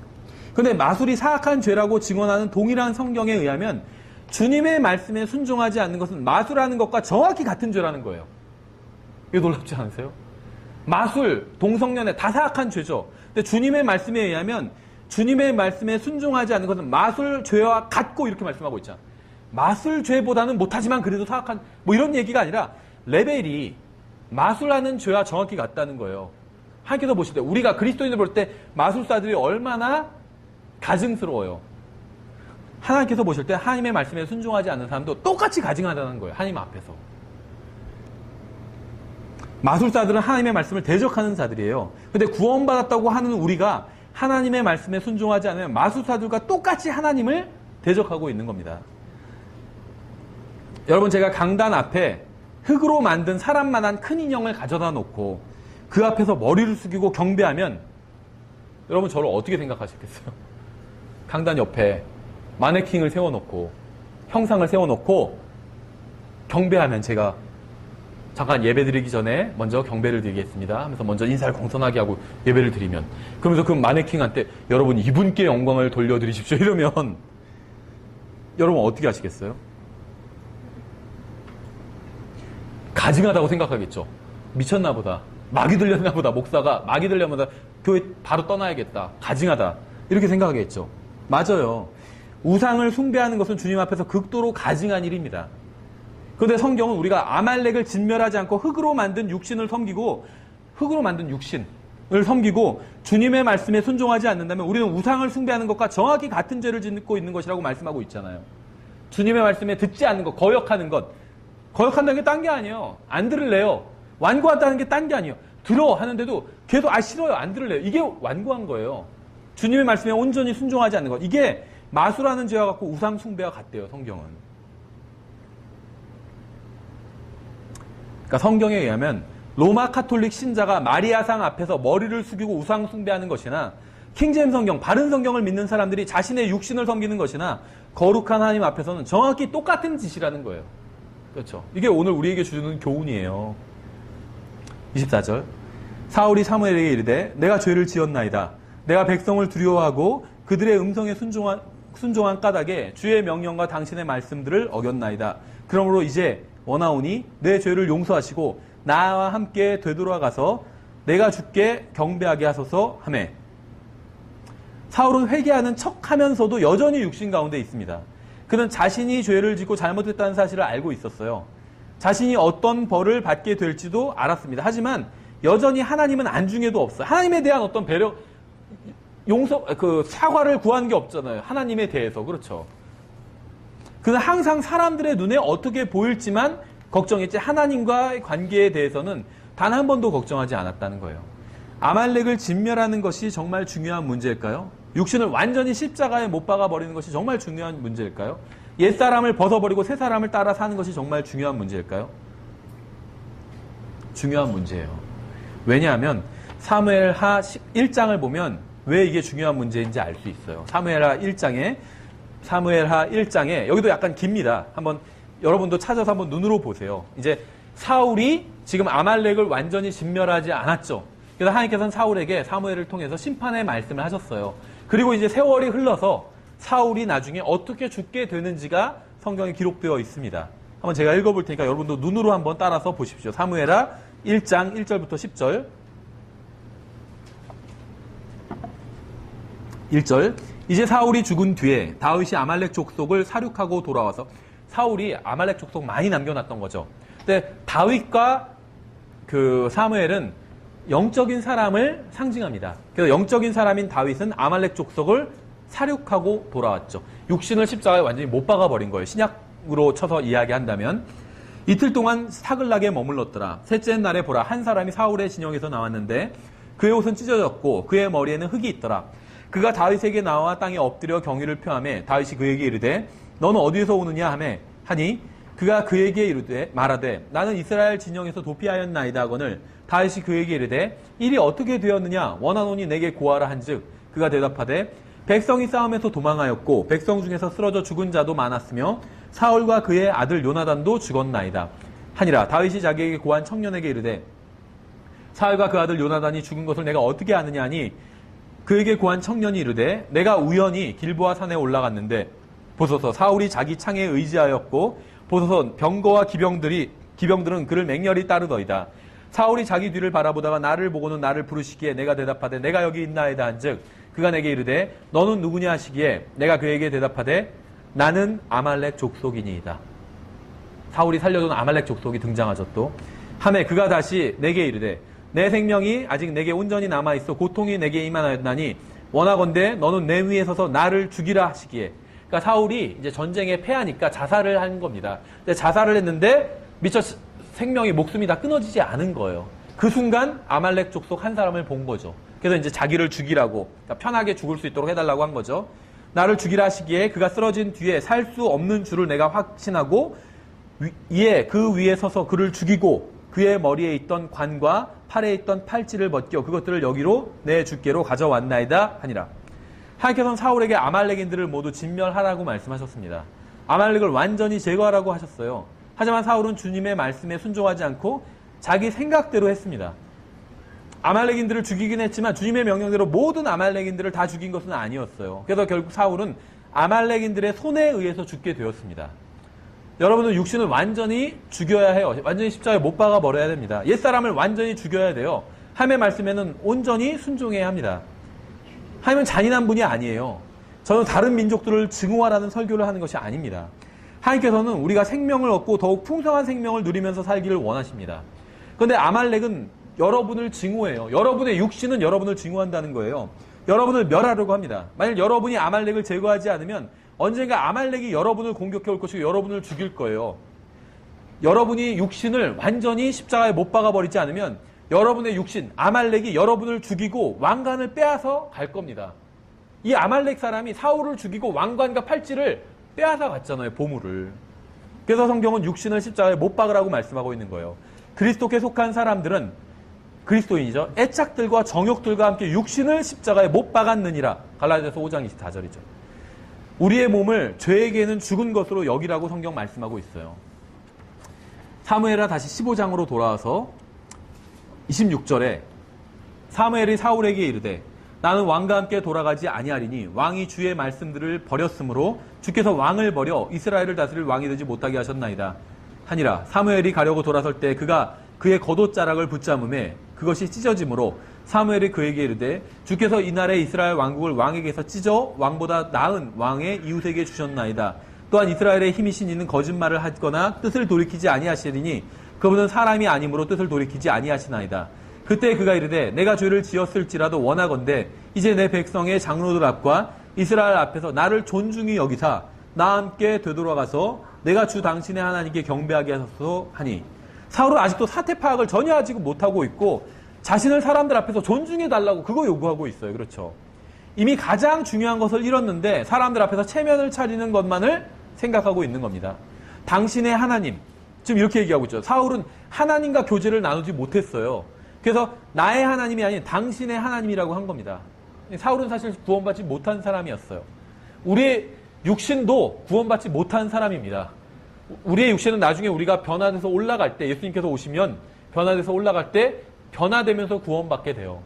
그런데 마술이 사악한 죄라고 증언하는 동일한 성경에 의하면 주님의 말씀에 순종하지 않는 것은 마술하는 것과 정확히 같은 죄라는 거예요. 이거 놀랍지 않으세요? 마술, 동성연애 다 사악한 죄죠. 근데 주님의 말씀에 의하면 주님의 말씀에 순종하지 않는 것은 마술 죄와 같고 이렇게 말씀하고 있잖아. 마술 죄보다는 못하지만 그래도 사악한 뭐 이런 얘기가 아니라 레벨이 마술하는 죄와 정확히 같다는 거예요. 하나님께서 보실 때 우리가 그리스도인을 볼 때 마술사들이 얼마나 가증스러워요. 하나님께서 보실 때 하나님의 말씀에 순종하지 않는 사람도 똑같이 가증하다는 거예요. 하나님 앞에서. 마술사들은 하나님의 말씀을 대적하는 자들이에요. 근데 구원받았다고 하는 우리가 하나님의 말씀에 순종하지 않으면 마술사들과 똑같이 하나님을 대적하고 있는 겁니다. 여러분 제가 강단 앞에 흙으로 만든 사람만한 큰 인형을 가져다 놓고 그 앞에서 머리를 숙이고 경배하면 여러분 저를 어떻게 생각하시겠어요? 강단 옆에 마네킹을 세워놓고 형상을 세워놓고 경배하면 제가 잠깐 예배 드리기 전에 먼저 경배를 드리겠습니다 하면서 먼저 인사를 공손하게 하고 예배를 드리면, 그러면서 그 마네킹한테 여러분 이분께 영광을 돌려드리십시오 이러면 여러분 어떻게 하시겠어요? 가증하다고 생각하겠죠. 미쳤나 보다. 마귀 들렸나 보다. 목사가 마귀 들렸나 보다. 교회 바로 떠나야겠다. 가증하다. 이렇게 생각하겠죠. 맞아요. 우상을 숭배하는 것은 주님 앞에서 극도로 가증한 일입니다. 그런데 성경은 우리가 아말렉을 진멸하지 않고 흙으로 만든 육신을 섬기고 주님의 말씀에 순종하지 않는다면 우리는 우상을 숭배하는 것과 정확히 같은 죄를 짓고 있는 것이라고 말씀하고 있잖아요. 주님의 말씀에 듣지 않는 것, 거역하는 것. 거역한다는 게 딴 게 아니에요. 안 들을래요. 완고하다는 게 딴 게 아니에요. 들어 하는데도 계속 싫어요. 안 들을래요. 이게 완고한 거예요. 주님의 말씀에 온전히 순종하지 않는 것. 이게 마술하는 죄와 같고 우상 숭배와 같대요. 성경은. 그러니까 성경에 의하면 로마 카톨릭 신자가 마리아상 앞에서 머리를 숙이고 우상 숭배하는 것이나 킹제임 성경, 바른 성경을 믿는 사람들이 자신의 육신을 섬기는 것이나 거룩한 하나님 앞에서는 정확히 똑같은 짓이라는 거예요. 그렇죠. 이게 오늘 우리에게 주는 교훈이에요. 24절. 사울이 사무엘에게 이르되 내가 죄를 지었나이다. 내가 백성을 두려워하고 그들의 음성에 순종한 까닭에 주의 명령과 당신의 말씀들을 어겼나이다. 그러므로 이제 원하오니 내 죄를 용서하시고 나와 함께 되돌아가서 내가 주께 경배하게 하소서 하매. 사울은 회개하는 척하면서도 여전히 육신 가운데 있습니다. 그는 자신이 죄를 짓고 잘못했다는 사실을 알고 있었어요. 자신이 어떤 벌을 받게 될지도 알았습니다. 하지만 여전히 하나님은 안중에도 없어요. 하나님에 대한 어떤 배려, 사과를 구하는 게 없잖아요. 하나님에 대해서. 그렇죠. 그는 항상 사람들의 눈에 어떻게 보일지만 걱정했지 하나님과의 관계에 대해서는 단 한 번도 걱정하지 않았다는 거예요. 아말렉을 진멸하는 것이 정말 중요한 문제일까요? 육신을 완전히 십자가에 못 박아 버리는 것이 정말 중요한 문제일까요? 옛사람을 벗어버리고 새사람을 따라 사는 것이 정말 중요한 문제일까요? 중요한 문제예요. 왜냐하면 사무엘하 1장을 보면 왜 이게 중요한 문제인지 알 수 있어요. 사무엘하 1장에 여기도 약간 깁니다. 한번 여러분도 찾아서 한번 눈으로 보세요. 이제 사울이 지금 아말렉을 완전히 진멸하지 않았죠. 그래서 하나님께서는 사울에게 사무엘을 통해서 심판의 말씀을 하셨어요. 그리고 이제 세월이 흘러서 사울이 나중에 어떻게 죽게 되는지가 성경에 기록되어 있습니다. 한번 제가 읽어볼 테니까 여러분도 눈으로 한번 따라서 보십시오. 사무엘하 1장 1절부터 10절. 1절. 이제 사울이 죽은 뒤에 다윗이 아말렉 족속을 사륙하고 돌아와서, 사울이 아말렉 족속 많이 남겨놨던 거죠. 근데 다윗과 그 사무엘은 영적인 사람을 상징합니다. 그래서 영적인 사람인 다윗은 아말렉 족속을 사륙하고 돌아왔죠. 육신을 십자가에 완전히 못 박아버린 거예요. 신약으로 쳐서 이야기한다면. 이틀 동안 사글락에 머물렀더라. 셋째 날에 보라, 한 사람이 사울의 진영에서 나왔는데 그의 옷은 찢어졌고 그의 머리에는 흙이 있더라. 그가 다윗에게 나와 땅에 엎드려 경의를 표하며 다윗이 그에게 이르되 너는 어디에서 오느냐 하니 그가 그에게 이르되 말하되 나는 이스라엘 진영에서 도피하였나이다 하거늘 다윗이 그에게 이르되 일이 어떻게 되었느냐 원하노니 내게 고하라 한즉 그가 대답하되 백성이 싸움에서 도망하였고 백성 중에서 쓰러져 죽은 자도 많았으며 사울과 그의 아들 요나단도 죽었나이다 하니라. 다윗이 자기에게 고한 청년에게 이르되 사울과 그 아들 요나단이 죽은 것을 내가 어떻게 아느냐 하니 그에게 고한 청년이 이르되 내가 우연히 길보아 산에 올라갔는데 보소서 사울이 자기 창에 의지하였고 보소서 병거와 기병들은 그를 맹렬히 따르더이다. 사울이 자기 뒤를 바라보다가 나를 보고는 나를 부르시기에 내가 대답하되 내가 여기 있나이다 한즉 그가 내게 이르되 너는 누구냐 하시기에 내가 그에게 대답하되 나는 아말렉 족속이니이다. 사울이 살려둔 아말렉 족속이 등장하죠. 또 하매 그가 다시 내게 이르되 내 생명이 아직 내게 온전히 남아있어 고통이 내게 임하였나니 원하건대 너는 내 위에 서서 나를 죽이라 하시기에. 그러니까 사울이 이제 전쟁에 패하니까 자살을 한 겁니다. 근데 자살을 했는데 미처 생명이, 목숨이 다 끊어지지 않은 거예요. 그 순간 아말렉 족속 한 사람을 본 거죠. 그래서 이제 자기를 죽이라고, 그러니까 편하게 죽을 수 있도록 해달라고 한 거죠. 나를 죽이라 하시기에 그가 쓰러진 뒤에 살 수 없는 줄을 내가 확신하고 이에 그 위에 서서 그를 죽이고 그의 머리에 있던 관과 팔에 있던 팔찌를 벗겨 그것들을 여기로 내 주께로 가져왔나이다 하니라. 하나님께서는 사울에게 아말렉인들을 모두 진멸하라고 말씀하셨습니다. 아말렉을 완전히 제거하라고 하셨어요. 하지만 사울은 주님의 말씀에 순종하지 않고 자기 생각대로 했습니다. 아말렉인들을 죽이긴 했지만 주님의 명령대로 모든 아말렉인들을 다 죽인 것은 아니었어요. 그래서 결국 사울은 아말렉인들의 손에 의해서 죽게 되었습니다. 여러분은 육신을 완전히 죽여야 해요. 완전히 십자가에 못 박아 버려야 됩니다. 옛사람을 완전히 죽여야 돼요. 하나님의 말씀에는 온전히 순종해야 합니다. 하나님은 잔인한 분이 아니에요. 저는 다른 민족들을 증오하라는 설교를 하는 것이 아닙니다. 하나님께서는 우리가 생명을 얻고 더욱 풍성한 생명을 누리면서 살기를 원하십니다. 그런데 아말렉은 여러분을 증오해요. 여러분의 육신은 여러분을 증오한다는 거예요. 여러분을 멸하려고 합니다. 만약 여러분이 아말렉을 제거하지 않으면 언젠가 아말렉이 여러분을 공격해 올 것이고 여러분을 죽일 거예요. 여러분이 육신을 완전히 십자가에 못 박아버리지 않으면 여러분의 육신, 아말렉이 여러분을 죽이고 왕관을 빼앗아 갈 겁니다. 이 아말렉 사람이 사울을 죽이고 왕관과 팔찌를 빼앗아 갔잖아요, 보물을. 그래서 성경은 육신을 십자가에 못 박으라고 말씀하고 있는 거예요. 그리스도께 속한 사람들은 그리스도인이죠. 애착들과 정욕들과 함께 육신을 십자가에 못 박았느니라. 갈라디아서 5장 24절이죠. 우리의 몸을 죄에게는 죽은 것으로 여기라고 성경 말씀하고 있어요. 사무엘아 다시 15장으로 돌아와서 26절에 사무엘이 사울에게 이르되 나는 왕과 함께 돌아가지 아니하리니 왕이 주의 말씀들을 버렸으므로 주께서 왕을 버려 이스라엘을 다스릴 왕이 되지 못하게 하셨나이다 하니라. 사무엘이 가려고 돌아설 때 그가 그의 겉옷자락을 붙잡음에 그것이 찢어짐으로 사무엘이 그에게 이르되 주께서 이날에 이스라엘 왕국을 왕에게서 찢어 왕보다 나은 왕의 이웃에게 주셨나이다. 또한 이스라엘의 힘이신 이는 거짓말을 하거나 뜻을 돌이키지 아니하시리니 그분은 사람이 아니므로 뜻을 돌이키지 아니하시나이다. 그때 그가 이르되 내가 죄를 지었을지라도 원하건대 이제 내 백성의 장로들 앞과 이스라엘 앞에서 나를 존중히 여기사 나와 함께 되돌아가서 내가 주 당신의 하나님께 경배하게 하소서 하니. 사울은 아직도 사태 파악을 전혀 하지 못하고 있고 자신을 사람들 앞에서 존중해달라고 그거 요구하고 있어요. 그렇죠. 이미 가장 중요한 것을 잃었는데 사람들 앞에서 체면을 차리는 것만을 생각하고 있는 겁니다. 당신의 하나님, 지금 이렇게 얘기하고 있죠. 사울은 하나님과 교제를 나누지 못했어요. 그래서 나의 하나님이 아닌 당신의 하나님이라고 한 겁니다. 사울은 사실 구원받지 못한 사람이었어요. 우리의 육신도 구원받지 못한 사람입니다. 우리의 육신은 나중에 우리가 변화돼서 올라갈 때, 예수님께서 오시면 변화돼서 올라갈 때 변화되면서 구원받게 돼요.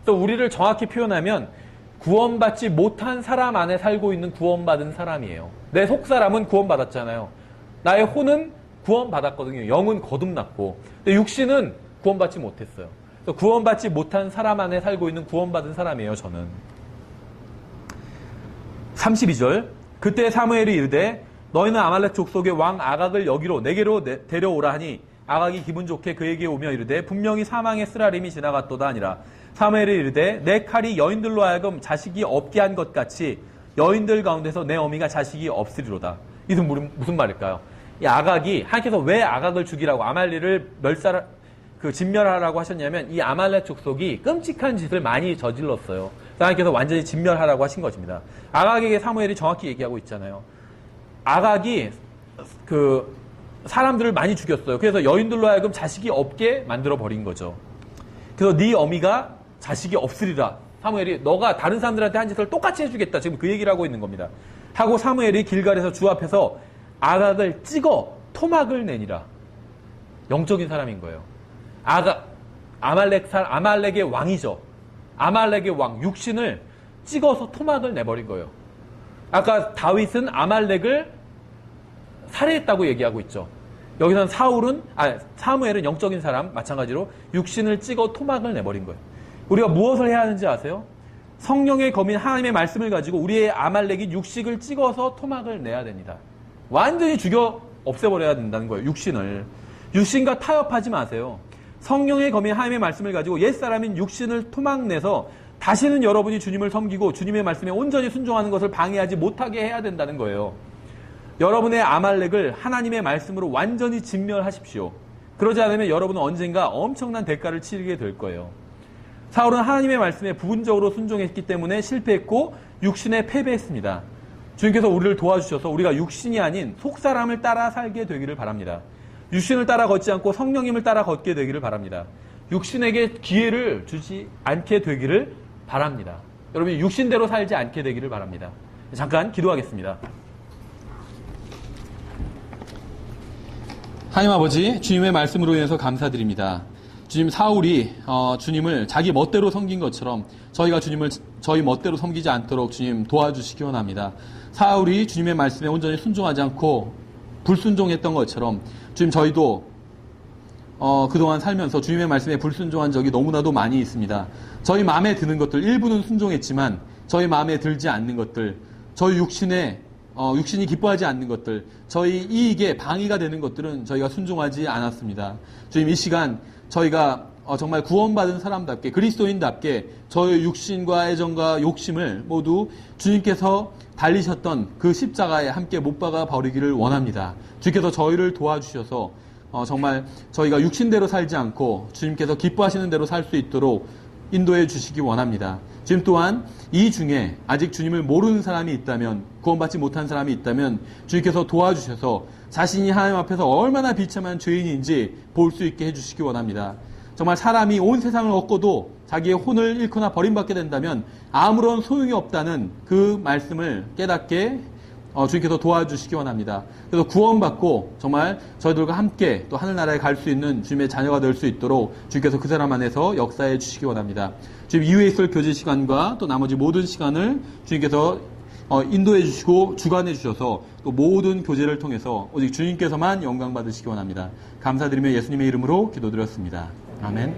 또 우리를 정확히 표현하면 구원받지 못한 사람 안에 살고 있는 구원받은 사람이에요. 내 속사람은 구원받았잖아요. 나의 혼은 구원받았거든요. 영은 거듭났고. 근데 육신은 구원받지 못했어요. 구원받지 못한 사람 안에 살고 있는 구원받은 사람이에요, 저는. 32절. 그때 사무엘이 이르되 너희는 아말렉 족속의 왕 아각을 여기로 내게로 데려오라 하니 아각이 기분 좋게 그에게 오며 이르되 분명히 사망의 쓰라림이 지나갔도다 하니라. 사무엘이 이르되 내 칼이 여인들로 하여금 자식이 없게 한 것 같이 여인들 가운데서 내 어미가 자식이 없으리로다. 이게 무슨 말일까요? 이 아각이 하나님께서 왜 아각을 죽이라고 아말렉을 진멸하라고 하셨냐면 이 아말렉 족속이 끔찍한 짓을 많이 저질렀어요. 하나님께서 완전히 진멸하라고 하신 것입니다. 아각에게 사무엘이 정확히 얘기하고 있잖아요. 아각이 사람들을 많이 죽였어요. 그래서 여인들로 하여금 자식이 없게 만들어 버린 거죠. 그래서 네 어미가 자식이 없으리라. 사무엘이 너가 다른 사람들한테 한 짓을 똑같이 해주겠다. 지금 그 얘기를 하고 있는 겁니다. 하고 사무엘이 길갈에서 주 앞에서 아각을 찍어 토막을 내니라. 영적인 사람인 거예요. 아말렉의 왕이죠. 아말렉의 왕, 육신을 찍어서 토막을 내버린 거예요. 아까 다윗은 아말렉을 살해했다고 얘기하고 있죠. 여기서는 사무엘은 영적인 사람, 마찬가지로 육신을 찍어 토막을 내버린 거예요. 우리가 무엇을 해야 하는지 아세요? 성령의 검인 하나님의 말씀을 가지고 우리의 아말렉인 육식을 찍어서 토막을 내야 됩니다. 완전히 죽여 없애버려야 된다는 거예요. 육신을. 육신과 타협하지 마세요. 성령의 검인 하나님의 말씀을 가지고 옛사람인 육신을 토막내서 다시는 여러분이 주님을 섬기고 주님의 말씀에 온전히 순종하는 것을 방해하지 못하게 해야 된다는 거예요. 여러분의 아말렉을 하나님의 말씀으로 완전히 진멸하십시오. 그러지 않으면 여러분은 언젠가 엄청난 대가를 치르게 될 거예요. 사울은 하나님의 말씀에 부분적으로 순종했기 때문에 실패했고 육신에 패배했습니다. 주님께서 우리를 도와주셔서 우리가 육신이 아닌 속사람을 따라 살게 되기를 바랍니다. 육신을 따라 걷지 않고 성령님을 따라 걷게 되기를 바랍니다. 육신에게 기회를 주지 않게 되기를 바랍니다. 여러분이 육신대로 살지 않게 되기를 바랍니다. 잠깐 기도하겠습니다. 하나님 아버지, 주님의 말씀으로 인해서 감사드립니다. 주님, 사울이 주님을 자기 멋대로 섬긴 것처럼 저희가 주님을 저희 멋대로 섬기지 않도록 주님 도와주시기 원합니다. 사울이 주님의 말씀에 온전히 순종하지 않고 불순종했던 것처럼 주님, 저희도 그동안 살면서 주님의 말씀에 불순종한 적이 너무나도 많이 있습니다. 저희 마음에 드는 것들 일부는 순종했지만 저희 마음에 들지 않는 것들, 저희 육신이 기뻐하지 않는 것들, 저희 이익에 방해가 되는 것들은 저희가 순종하지 않았습니다. 주님, 이 시간 저희가 정말 구원받은 사람답게, 그리스도인답게 저희 육신과 애정과 욕심을 모두 주님께서 달리셨던 그 십자가에 함께 못 박아 버리기를 원합니다. 주께서 저희를 도와주셔서 정말 저희가 육신대로 살지 않고 주님께서 기뻐하시는 대로 살 수 있도록 인도해 주시기 원합니다. 주님 또한 이 중에 아직 주님을 모르는 사람이 있다면, 구원받지 못한 사람이 있다면 주님께서 도와주셔서 자신이 하나님 앞에서 얼마나 비참한 죄인인지 볼 수 있게 해주시기 원합니다. 정말 사람이 온 세상을 얻고도 자기의 혼을 잃거나 버림받게 된다면 아무런 소용이 없다는 그 말씀을 깨닫게 주님께서 도와주시기 원합니다. 그래서 구원받고 정말 저희들과 함께 또 하늘나라에 갈 수 있는 주님의 자녀가 될 수 있도록 주님께서 그 사람 안에서 역사해 주시기 원합니다. 주님, 이후에 있을 교제 시간과 또 나머지 모든 시간을 주님께서 인도해 주시고 주관해 주셔서 또 모든 교제를 통해서 오직 주님께서만 영광 받으시기 원합니다. 감사드리며 예수님의 이름으로 기도드렸습니다. 아멘.